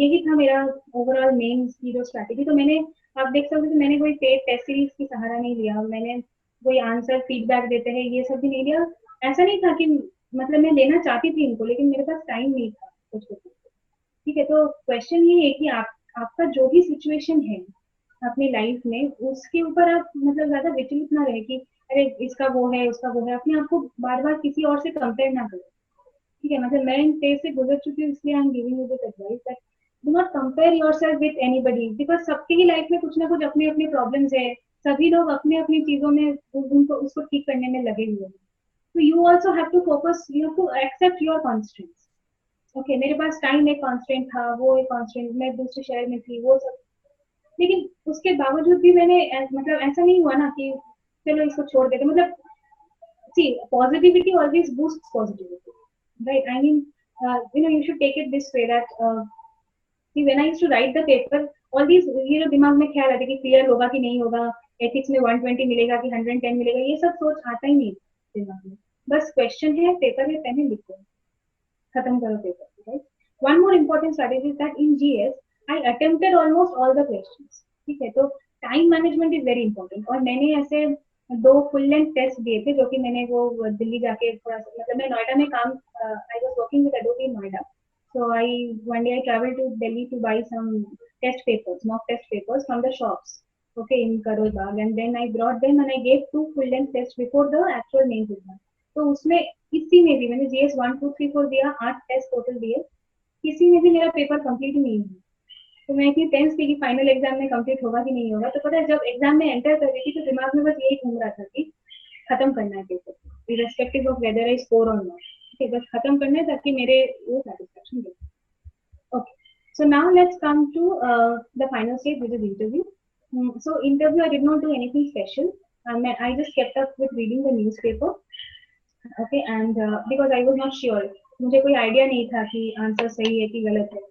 यही था मेरा ओवरऑल मेन की जो स्ट्रैटेजी। तो मैंने, आप देख सकते हो कि मैंने कोई पेड टेस्ट सीरीज की सहारा नहीं लिया, मैंने कोई आंसर फीडबैक देते हैं ये सब भी नहीं लिया। ऐसा नहीं था कि, मतलब मैं लेना चाहती थी इनको, लेकिन मेरे पास टाइम नहीं था कुछ कुछ। ठीक है, तो क्वेश्चन ये है कि आपका जो भी सिचुएशन है अपनी लाइफ में, उसके ऊपर आप मतलब ज्यादा विचलित ना रहे कि अरे इसका वो है उसका वो है, अपने आप को बार बार किसी और से कंपेयर ना करें। ठीक है, मतलब मैं इन फेज से गुजर चुकी हूँ, इसलिए I am giving you this advice that do not compare yourself with anybody, because सबकी ही लाइफ में कुछ ना कुछ अपने अपने प्रॉब्लम्स है, सभी लोग अपने अपनी चीजों में उनको उसको ठीक करने में लगे हुए हैं। तो you also have to focus, you have to accept your constants. Okay, मेरे पास टाइम एक कॉन्स्टेंट था, वो एक कॉन्स्टेंट, मैं दूसरे शहर में थी, वो सब, लेकिन उसके बावजूद भी मैंने मतलब ऐसा नहीं हुआ ना कि चलो इसको छोड़ देते, मतलब see positivity always boosts positivity, right? I mean, you should take it this way that see, when I used to write the paper, all these ये जो दिमाग में ख्याल आते कि क्लियर होगा कि नहीं होगा, एथिक्स में 120 मिलेगा कि 110 मिलेगा, ये सब सोच आता ही नहीं दिमाग में। बस क्वेश्चन है, पेपर में पेन है, लिखो, खत्म करो paper, right? One more important strategy is that in GS I attempted almost all the questions. ठीक है, तो time management is very important, और मैंने ऐसे 2 फुल लेंथ टेस्ट दिए थे, जो कि मैंने वो दिल्ली जाके थोड़ा सा, मतलब मैं नोएडा में काम, I was working with Adobe in Noida, so I one day I traveled to Delhi to buy some test papers, mock test papers from the shops, okay, in Karol Bagh, and then I brought them and I gave 2 full length tests before the actual main exam। तो उसमें किसी में भी मैंने GS 1 2 3 4 दिया, 8 test total दिए, किसी में भी मेरा पेपर कंप्लीट ही नहीं हुआ। तो मैं इतनी टेंस थी कि फाइनल एग्जाम में कंप्लीट होगा कि नहीं होगा। तो पता है, जब एग्जाम में एंटर कर रही थी तो दिमाग में बस यही घूम रहा था कि खत्म करना है paper, irrespective of whether I score और नॉट। ठीक है, बस खत्म करना है ताकि मेरे वो सेटिस्फेक्शन मिले। Okay, so now let's come to the final stage, which is interview. So interview, I did not do anything special. I just kept up with reading the newspaper. Okay, and because I was not sure, मुझे कोई idea नहीं था कि answer सही है कि गलत है,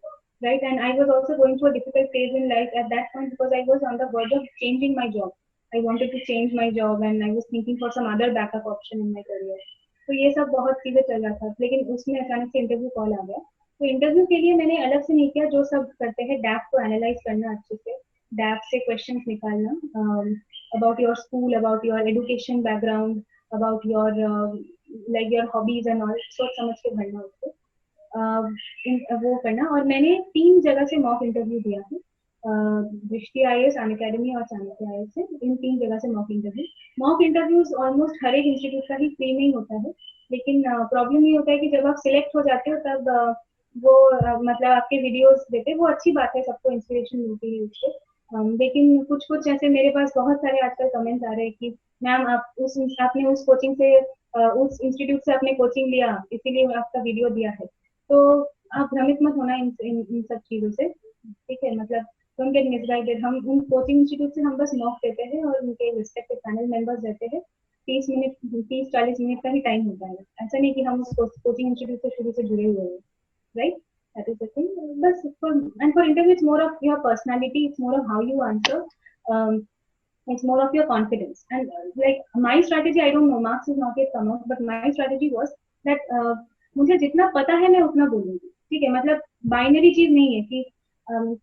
right? And I was also going through a difficult phase in life at that point because I was on the verge of changing my job. I wanted to change my job and I was thinking for some other backup option in my career. तो ये सब बहुत चीजें चल रहा था, लेकिन उसमें अचानक से इंटरव्यू कॉल आ गया। तो इंटरव्यू के लिए मैंने अलग से नहीं किया, जो सब करते हैं, डैप को एनालाइज करना अच्छे से, डैप से क्वेश्चंस निकालना about your school, about your education background, about your like your hobbies and all, सोच समझ के भरना उसको, वो करना। और मैंने 3 जगह से मॉक इंटरव्यू दिया है। दृष्टि IAS, अनअकैडमी और चाणक्य IAS से, इन 3 जगह से मॉक इंटरव्यूज ऑलमोस्ट हर एक इंस्टीट्यूट का ही फ्री में ही होता है, लेकिन प्रॉब्लम ये होता है कि जब आप सिलेक्ट हो जाते हो तब वो मतलब आपके वीडियोस देते हैं, वो अच्छी बात है, सबको इंस्पिरेशन मिलती है उससे। लेकिन कुछ कुछ ऐसे मेरे पास बहुत सारे आजकल कमेंट्स आ रहे हैं कि मैम आपने उस कोचिंग से उस इंस्टीट्यूट से आपने कोचिंग लिया इसीलिए आपका वीडियो दिया है, तो आप भ्रमित मत होना इन सब चीजों से, ठीक है? मतलब डोंट गेट मिसगाइडेड। हम उन कोचिंग इंस्टीट्यूट से हम बस मॉक देते हैं और उनके रिस्पेक्टिव पैनल मेंबर्स रहते हैं, 30 मिनट 30-40 मिनट का ही टाइम होता है, ऐसा नहीं कि हम उस कोचिंग इंस्टीट्यूट से शुरू से जुड़े हुए हैं, right? That is the thing. But for interview, it's more of your personality. It's more of how you answer. Um, it's more of your confidence. And like my strategy, I don't know, marks is not yet come out, but my strategy was that मुझे जितना पता है मैं उतना बोलूंगी, ठीक है? मतलब बाइनरी चीज नहीं है कि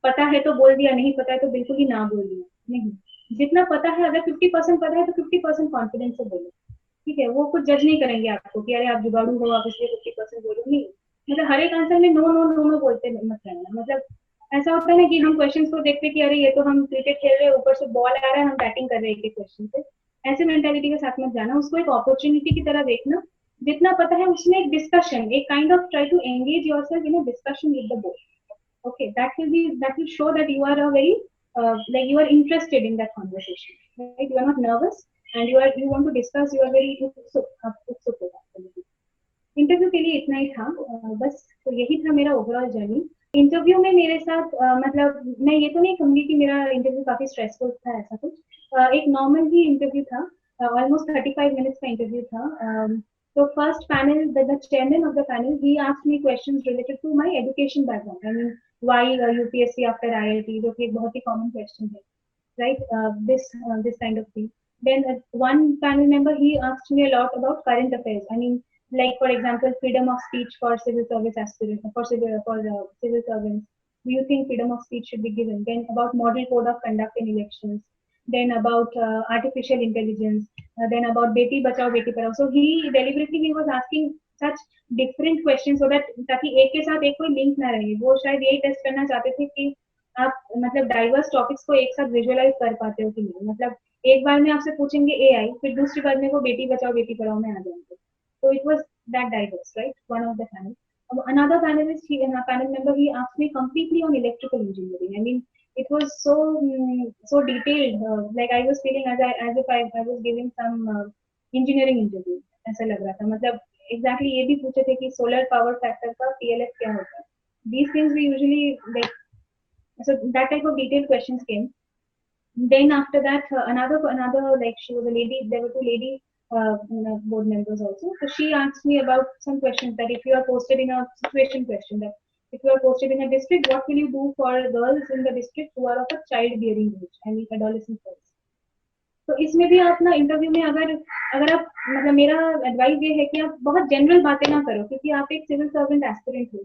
पता है तो बोल दिया, नहीं पता है तो बिल्कुल ही ना बोल दिया, नहीं। जितना पता है, अगर 50% पता है तो 50% कॉन्फिडेंस से बोलो, ठीक है? वो कुछ जज नहीं करेंगे आपको कि अरे आप जुगाड़ू हो, आप इसलिए 50% बोलो, नहीं। मतलब हर एक आंसर में नो नो नो नो बोलते मत रहना। मतलब ऐसा होता है ना कि हम क्वेश्चंस को देखते कि अरे ये तो हम क्रिकेट खेल रहे हैं, ऊपर से बॉल आ रहा है, हम बैटिंग कर रहे हैं एक क्वेश्चन से, ऐसे मेंटेलिटी के साथ मत जाना, उसको एक अपॉर्चुनिटी की तरह देखना। जितना पता है उसमें एक डिस्कशन, एक kind of try to engage yourself in a discussion with the board, okay? That will show that you are a very like you are interested in that conversation, right? You are not nervous and you want to discuss, you are very उत्सुक। Interview के लिए इतना ही था, बस। तो यही था मेरा ओवरऑल जर्नी इंटरव्यू में मेरे साथ। मतलब मैं ये तो नहीं कहूंगी कि मेरा इंटरव्यू काफी स्ट्रेसफुल था, ऐसा कुछ। एक नॉर्मल ही इंटरव्यू था, ऑलमोस्ट 35 मिनट्स का इंटरव्यू था। तो first panel, the chairman of the panel, he asked me questions related to my education background. I mean why UPSC after IIT, जो कि एक बहुत ही कॉमन क्वेश्चन है, right? This kind of thing. Then one panel member, he asked me a lot about current affairs. I mean, like for example, freedom of speech for civil service aspirants, civil servants. Do you think freedom of speech should be given? Then about model code of conduct in elections. Then about artificial intelligence. Then about beti bachao beti padhao. So he deliberately he was asking such different questions so that ताकि एक के साथ एक कोई link ना रहे। वो शायद यही टेस्ट करना चाहते थे कि आप मतलब डाइवर्स टॉपिक्स को एक साथ विजुअलाइज कर पाते हो कि नहीं। मतलब एक बार में आपसे पूछेंगे AI, फिर दूसरी बार में वो बेटी बचाओ बेटी पढ़ाओ में आ जाएंगे। So it was that diverse, right? One of the panel. Another panelist, panel member, he asked me completely on electrical engineering. I mean, it was so detailed. Like I was feeling as if I was giving some engineering interview. ऐसा लग रहा था। मतलब exactly ये भी पूछे थे कि solar power factor का PLF क्या होता है। These things we usually like. So that type of detailed questions came. Then after that, another like she was a lady. There were two lady board members also. So she asked me about some questions that if you are posted in a situation question, that if you are posted in a district, what will you do for girls in the district who are of a childbearing age, I mean adolescent girls. तो इसमें भी आप ना interview में अगर अगर आप मतलब मेरा एडवाइस ये है कि आप बहुत जनरल बातें ना करो, क्योंकि आप एक सिविल सर्वेंट एस्पिरेंट हो,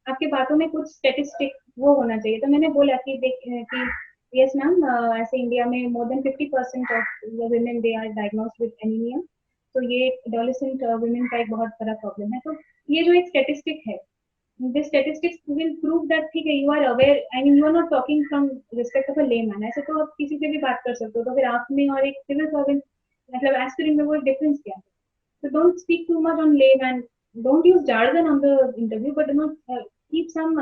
आपके बातों में कुछ स्टेटिस्टिक वो होना चाहिए। तो मैंने बोला कि यस मैम, ऐसे इंडिया में more than 50% of women they are diagnosed with anaemia, तो ये एडोलेसेंट वुमेन का एक बहुत बड़ा प्रॉब्लम है। तो ये जो एक स्टेटिस्टिक है, this statistics will prove that ठीक है, you are aware, I mean you are not talking from respect of a layman। ऐसे तो आप किसी से भी बात कर सकते हो, तो फिर आप में और एक सिविल सर्वेंट मतलब एस्पिरेंट में वो डिफरेंस क्या है? So don't speak too much on layman, don't use jargon on the interview, but do not keep some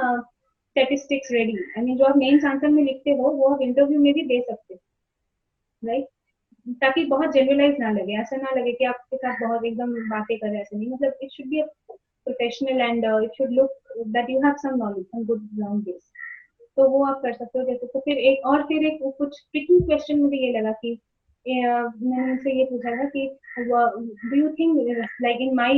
statistics ready। I mean जो आप मेंस आंसर में लिखते हो वो आप इंटरव्यू में भी दे सकते हो, राइट? ताकि बहुत जनरलाइज ना लगे, ऐसा ना लगे कि आपके साथ बहुत एकदम बातें कर रहे हैं, ऐसे नहीं। मतलब it should be a professional and it should look that you have some knowledge, some good ground base. तो वो आप कर सकते हो। जैसे तो फिर एक कुछ ट्रिकी क्वेश्चन मुझे ये लगा कि मैंने उनसे ये पूछा था कि do you think like in my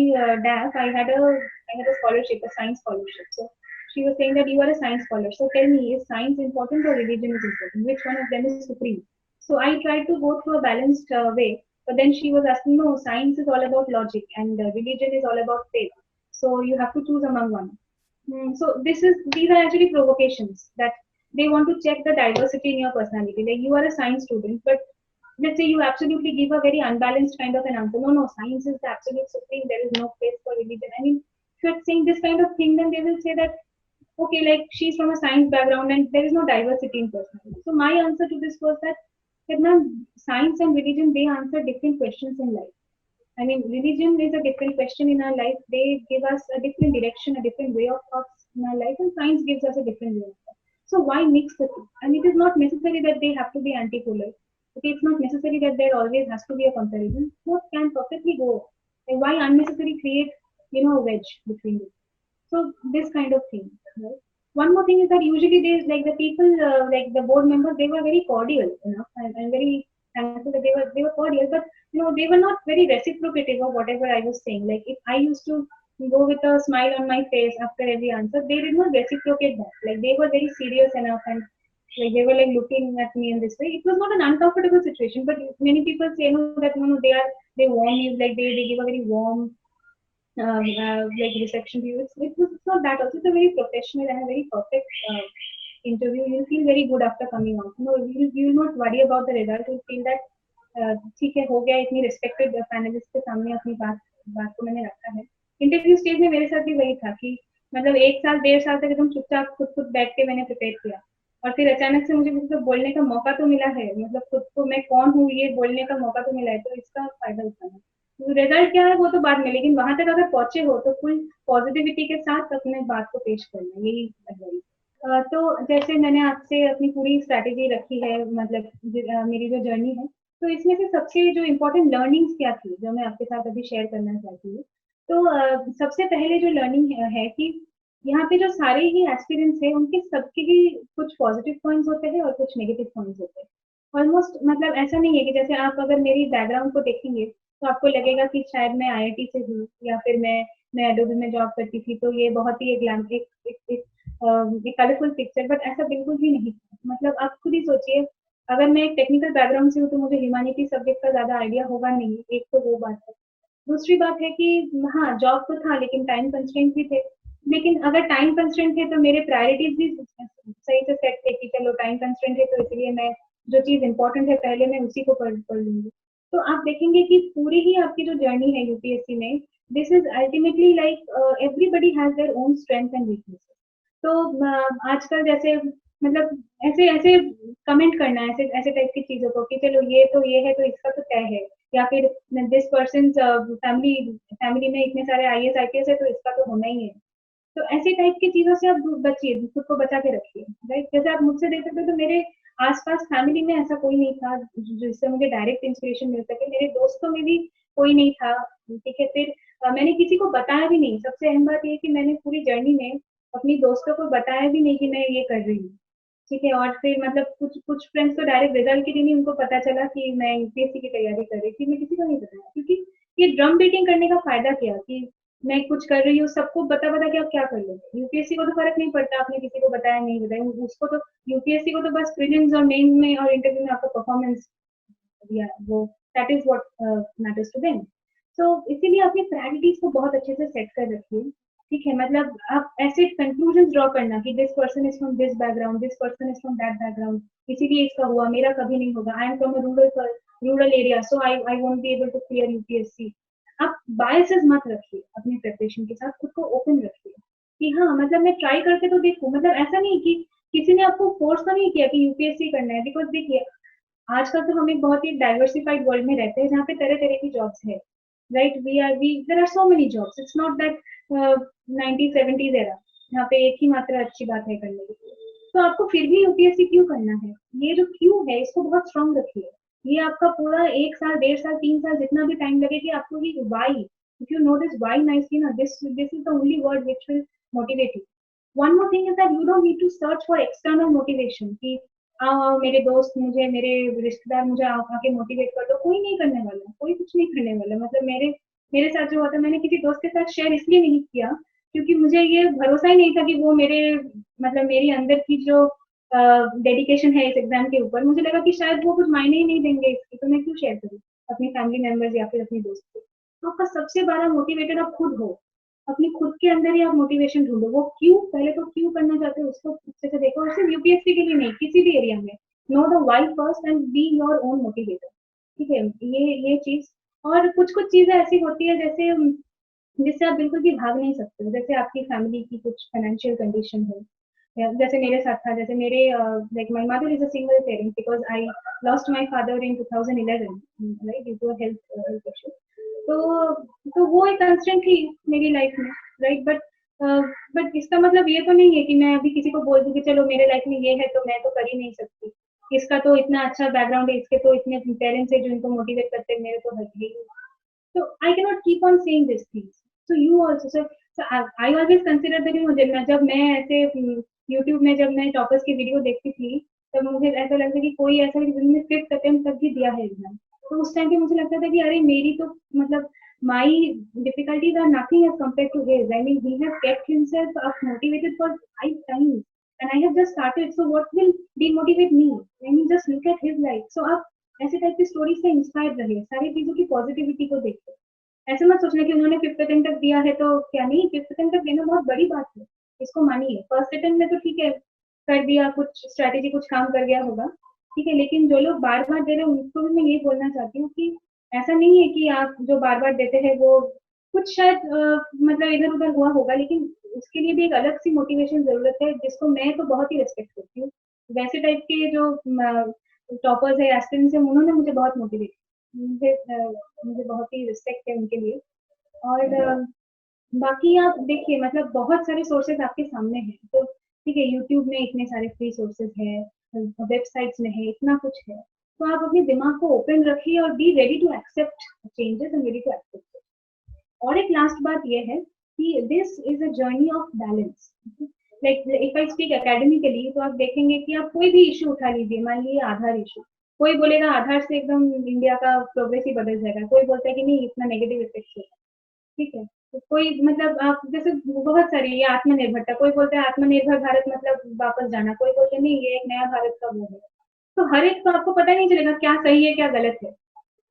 डैफ I had a scholarship, a science scholarship. So she was saying that you are a science scholar, so tell me, is science important or religion is important? Which one of them is supreme? So I tried to go through a balanced way, but then she was asking, no, science is all about logic and religion is all about faith. So you have to choose among one. So these are actually provocations that they want to check the diversity in your personality. Like you are a science student, but let's say you absolutely give a very unbalanced kind of an answer. No, no, science is the absolute supreme. There is no place for religion. I mean, if you're saying this kind of thing, then they will say that okay, like she's from a science background and there is no diversity in personality. So my answer to this was that ma'am, science and religion, they answer different questions in life. I mean, religion is a different question in our life. They give us a different direction, a different way of thoughts in our life, and science gives us a different way of thought. So why mix the two? And it is not necessary that they have to be antipolar. Okay, it's not necessary that there always has to be a comparison. Both can perfectly go. And why unnecessarily create, a wedge between them? So this kind of thing. Right? One more thing is that usually they like the people like the board members, they were very cordial enough. I'm very thankful that they were cordial, but they were not very reciprocative of whatever I was saying. Like if I used to go with a smile on my face after every answer, they did not reciprocate that. Like they were very serious enough and like they were like looking at me in this way. It was not an uncomfortable situation, but many people say that no, they warm you, like they give a very warm like reception to you. It's not that also. It's a very professional and a very perfect interview. You'll feel very good after coming out. You will not worry about the result. You'll feel that ठीक है हो गया इतनी respected panelist के सामने अपनी बात बात को मैंने रखा है. इंटरव्यू स्टेज में मेरे साथ भी वही था कि मतलब 1 साल 1.5 साल तक एकदम चुपचाप खुद बैठ के मैंने प्रिपेयर किया और फिर अचानक से मुझे मतलब बोलने का मौका तो मिला है मतलब खुद को मैं कौन हूँ ये बोलने का मौका तो मिला है तो इसका फायदा उठाना. रिजल्ट क्या है वो तो बाद में लेकिन वहां तक अगर पहुंचे हो तो फुल पॉजिटिविटी के साथ अपने बात को पेश करना यही एडवाइस. तो जैसे मैंने आपसे अपनी पूरी स्ट्रैटेजी रखी है मतलब मेरी जो जर्नी है तो इसमें से सबसे जो इम्पोर्टेंट लर्निंग्स क्या थी जो मैं आपके साथ अभी शेयर करना चाहती हूँ. तो सबसे पहले जो लर्निंग है कि यहाँ पे जो सारे ही एस्पिरेंट्स हैं उनके सबके भी कुछ पॉजिटिव पॉइंट्स होते हैं और कुछ नेगेटिव पॉइंट्स होते हैं. ऑलमोस्ट मतलब ऐसा नहीं है कि जैसे आप अगर मेरी बैकग्राउंड को देखेंगे तो आपको लगेगा कि शायद मैं आईआईटी से हूँ या फिर मैं एडोबी में जॉब करती थी तो ये बहुत ही एक कलरफुल पिक्चर बट ऐसा बिल्कुल भी नहीं था. मतलब आप खुद ही सोचिए अगर मैं एक टेक्निकल बैकग्राउंड से हूँ तो मुझे ह्यूमैनिटी सब्जेक्ट का ज्यादा आइडिया होगा नहीं. एक तो वो बात है. दूसरी बात है कि हाँ जॉब तो था लेकिन टाइम कंस्ट्रेंट भी थे. लेकिन अगर टाइम कंस्ट्रेंट थे तो मेरे प्रायोरिटीज भी सही से सेट थे कि चलो टाइम कंस्ट्रेंट है तो इसलिए मैं जो चीज इंपॉर्टेंट है पहले मैं उसी को पढ़ लूंगी. तो आप देखेंगे कि पूरी ही आपकी जो जर्नी है यूपीएससी में this is ultimately like everybody has their own strength and weaknesses. तो आजकल जैसे मतलब ऐसे ऐसे कमेंट करना ऐसे ऐसे टाइप की चीजों को कि चलो ये है तो इसका तो तय है या फिर दिस पर्सन फैमिली फैमिली में इतने सारे आईएएस आईपीएस है तो इसका तो होना ही है. तो ऐसी टाइप की चीजों से आप बचिए खुद को बचा के रखिए. राइट जैसे आप मुझसे देख सकते हो तो मेरे आसपास फैमिली में ऐसा कोई नहीं था जिससे मुझे डायरेक्ट इंस्पिरेशन मिल सके. मेरे दोस्तों में भी कोई नहीं था. ठीक है फिर मैंने किसी को बताया भी नहीं. सबसे अहम बात ये कि मैंने पूरी जर्नी में अपनी दोस्तों को बताया भी नहीं कि मैं ये कर रही हूँ. ठीक है और फिर मतलब कुछ कुछ फ्रेंड्स तो डायरेक्ट रिजल्ट के दिन ही उनको पता चला कि मैं यूपीएससी की तैयारी कर रही थी. मैं किसी को नहीं बताया क्योंकि ये ड्रम बीटिंग करने का फायदा क्या कि मैं कुछ कर रही हूँ सबको बता के आप क्या कर लोगे. यूपीएससी को तो फर्क नहीं पड़ता आपने किसी को बताया नहीं बताया. उसको तो यूपीएससी को तो बस प्रीलिम्स और मेंस में और इंटरव्यू में आपका परफॉर्मेंस दिया वो that is what matters to them. So इसीलिए अपनी प्रायोरिटीज को बहुत अच्छे से सेट कर रखिए. ठीक है मतलब आप ऐसे कंक्लूजन ड्रॉ करना कि this person is from this background this person is from that background इसीलिए इसका हुआ मेरा कभी नहीं होगा. I am from a rural area so I won't be able to clear UPSC. आप बायसेस मत रखिए अपनी प्रिपरेशन के साथ खुद को ओपन रखिए कि हाँ मतलब मैं ट्राई करके तो देखूं. मतलब ऐसा नहीं कि किसी ने आपको फोर्स तो नहीं किया कि यूपीएससी करना है. बिकॉज देखिए आजकल तो हम एक बहुत ही डाइवर्सिफाइड वर्ल्ड में रहते हैं जहाँ पे तरह तरह की जॉब्स है. Right we there are so many jobs. It's not that 1970s era यहाँ पे एक ही मात्र अच्छी बात है करने के लिए. तो आपको फिर भी यूपीएससी क्यों करना है ये जो क्यों है इसको बहुत स्ट्रांग रखिए. ये आपका पूरा 1 साल 1.5 साल 3 साल जितना भी टाइम लगे कि आपको ये why if you know this why nicely ना this is the only word which will motivate you. One more thing is that you don't need to search for external motivation कि मेरे दोस्त मुझे मेरे रिश्तेदार मुझे आके मोटिवेट कर दो. कोई नहीं करने वाला कोई कुछ नहीं करने वाला. मतलब मेरे साथ जो हुआ था मैंने किसी दोस्त के साथ शेयर इसलिए नहीं किया क्योंकि मुझे ये भरोसा ही नहीं था कि वो मेरे मतलब मेरी अंदर की जो डेडिकेशन है इस एग्जाम के ऊपर मुझे लगा कि शायद वो कुछ मायने ही नहीं देंगे इसकी तो मैं क्यों शेयर करूँ अपनी फैमिली मेंबर्स या फिर अपने दोस्त को. तो आपका सबसे बड़ा मोटिवेटर आप खुद हो. अपनी खुद के अंदर ही आप मोटिवेशन ढूंढो. वो क्यों पहले तो क्यों करना चाहते हो उसको अच्छे से देखो. और सिर्फ यूपीएससी के लिए नहीं किसी भी एरिया में know the why first and be your own motivator. ठीक है ये चीज. और कुछ कुछ चीजें ऐसी होती है जैसे जिससे आप बिल्कुल भी भाग नहीं सकते हो। जैसे आपकी फैमिली की कुछ फाइनेंशियल कंडीशन हो, या जैसे मेरे साथ था, जैसे मेरे like my mother is a single parent because I lost my father in 2011 right due to health issue. तो वो एक कंस्ट्रेंट थी मेरी लाइफ में, राइट। बट इसका मतलब ये तो नहीं है कि मैं अभी किसी को बोल दूं कि चलो मेरे लाइफ में ये है तो मैं तो कर ही नहीं सकती, इसका तो इतना अच्छा बैकग्राउंड है, इसके तो इतने पेरेंट्स है जो इनको मोटिवेट करते हैं, मेरे तो है ही। So I cannot keep on saying these things. So you also, I always consider that मुझे जब मैं ऐसे YouTube में जब मैं टॉपर्स की वीडियो देखती थी, तब मुझे ऐसा लगता कि कोई ऐसा है जिसने फिफ्थ अटेम्प्ट तक भी दिया है एग्जाम। तो उस टाइम पे मुझे लगता था कि अरे मेरी तो मतलब my difficulties are nothing as compared to his. I mean, he has kept himself up motivated for 5 times, and I have just started. So what will demotivate me? I mean, just look at his life. So आप ऐसे type की story से inspire रहिए, सारी चीजों की positivity को देखिए। ऐसे मत सोचना कि उन्होंने फिफ्थ अटेम्प्ट तक दिया है तो क्या, नहीं, फिफ्थ अटेम्प्ट तक देना बहुत बड़ी बात है, इसको मानिए। फर्स्ट अटेम्प्ट में तो ठीक है, कर दिया, कुछ स्ट्रैटेजी कुछ काम कर गया होगा, ठीक है, लेकिन जो लोग बार बार दे रहे हैं उनको भी मैं ये बोलना चाहती हूँ कि ऐसा नहीं है कि आप जो बार बार देते हैं वो कुछ शायद मतलब इधर उधर हुआ होगा, लेकिन उसके लिए भी एक अलग सी मोटिवेशन जरूरत है, जिसको मैं तो बहुत ही रिस्पेक्ट करती हूँ। वैसे टाइप के जो टॉपर्स है, एस्पिरेंट्स है, उन्होंने मुझे बहुत मोटिवेट, मुझे मुझे बहुत ही रिस्पेक्ट है उनके लिए। और बाकी आप देखिए, मतलब बहुत सारे सोर्सेज आपके सामने हैं, तो ठीक है, यूट्यूब में इतने सारे फ्री सोर्सेज है, वेबसाइट्स में है, इतना कुछ है, तो आप अपने दिमाग को ओपन रखिए और be ready to accept changes and ready to accept. और एक लास्ट बात ये है कि this is a journey of balance. Like if I speak academically, तो आप देखेंगे कि आप कोई भी इशू उठा लीजिए, मान लीजिए आधार इशू, कोई बोलेगा आधार से एकदम इंडिया का प्रोग्रेस ही बदल जाएगा, कोई बोलता है कि नहीं, इतना नेगेटिव इफेक्ट होगा, ठीक है। तो कोई मतलब आप जैसे बहुत सारी, ये आत्मनिर्भरता, कोई बोलता है आत्मनिर्भर भारत मतलब वापस जाना, कोई बोलते हैं नहीं, ये एक नया भारत का वो है। तो हर एक को आपको पता नहीं चलेगा क्या सही है क्या गलत है।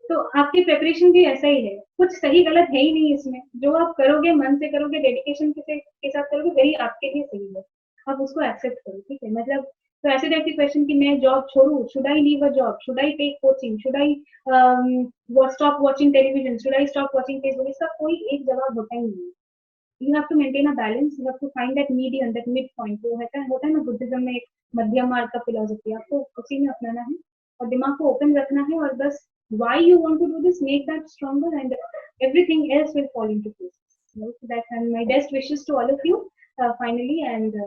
तो आपकी प्रिपरेशन भी ऐसा ही है, कुछ सही गलत है ही नहीं इसमें, जो आप करोगे, मन से करोगे, डेडिकेशन के साथ करोगे, वही आपके लिए सही है। आप उसको एक्सेप्ट करो, ठीक है। मतलब तो ऐसे टाइप की क्वेश्चन कि मैं जॉब छोड़ू, should I leave a job, should I take coaching, should I stop watching television, should I stop watching Facebook, इसका कोई एक जवाब होता ही नहीं है। You have to maintain a balance, you have to find that medium, that mid point, जो होता है ना बुद्धिज्म में एक मध्यम मार्ग का फिलोसफी, आपको उसी में अपनाना है और दिमाग को ओपन रखना है, और बस why you want to do this, make that stronger, and everything else will fall into place. So that, and my best wishes to all of you finally, and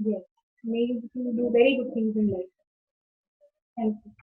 yes, may you do very good things in life. Thank you.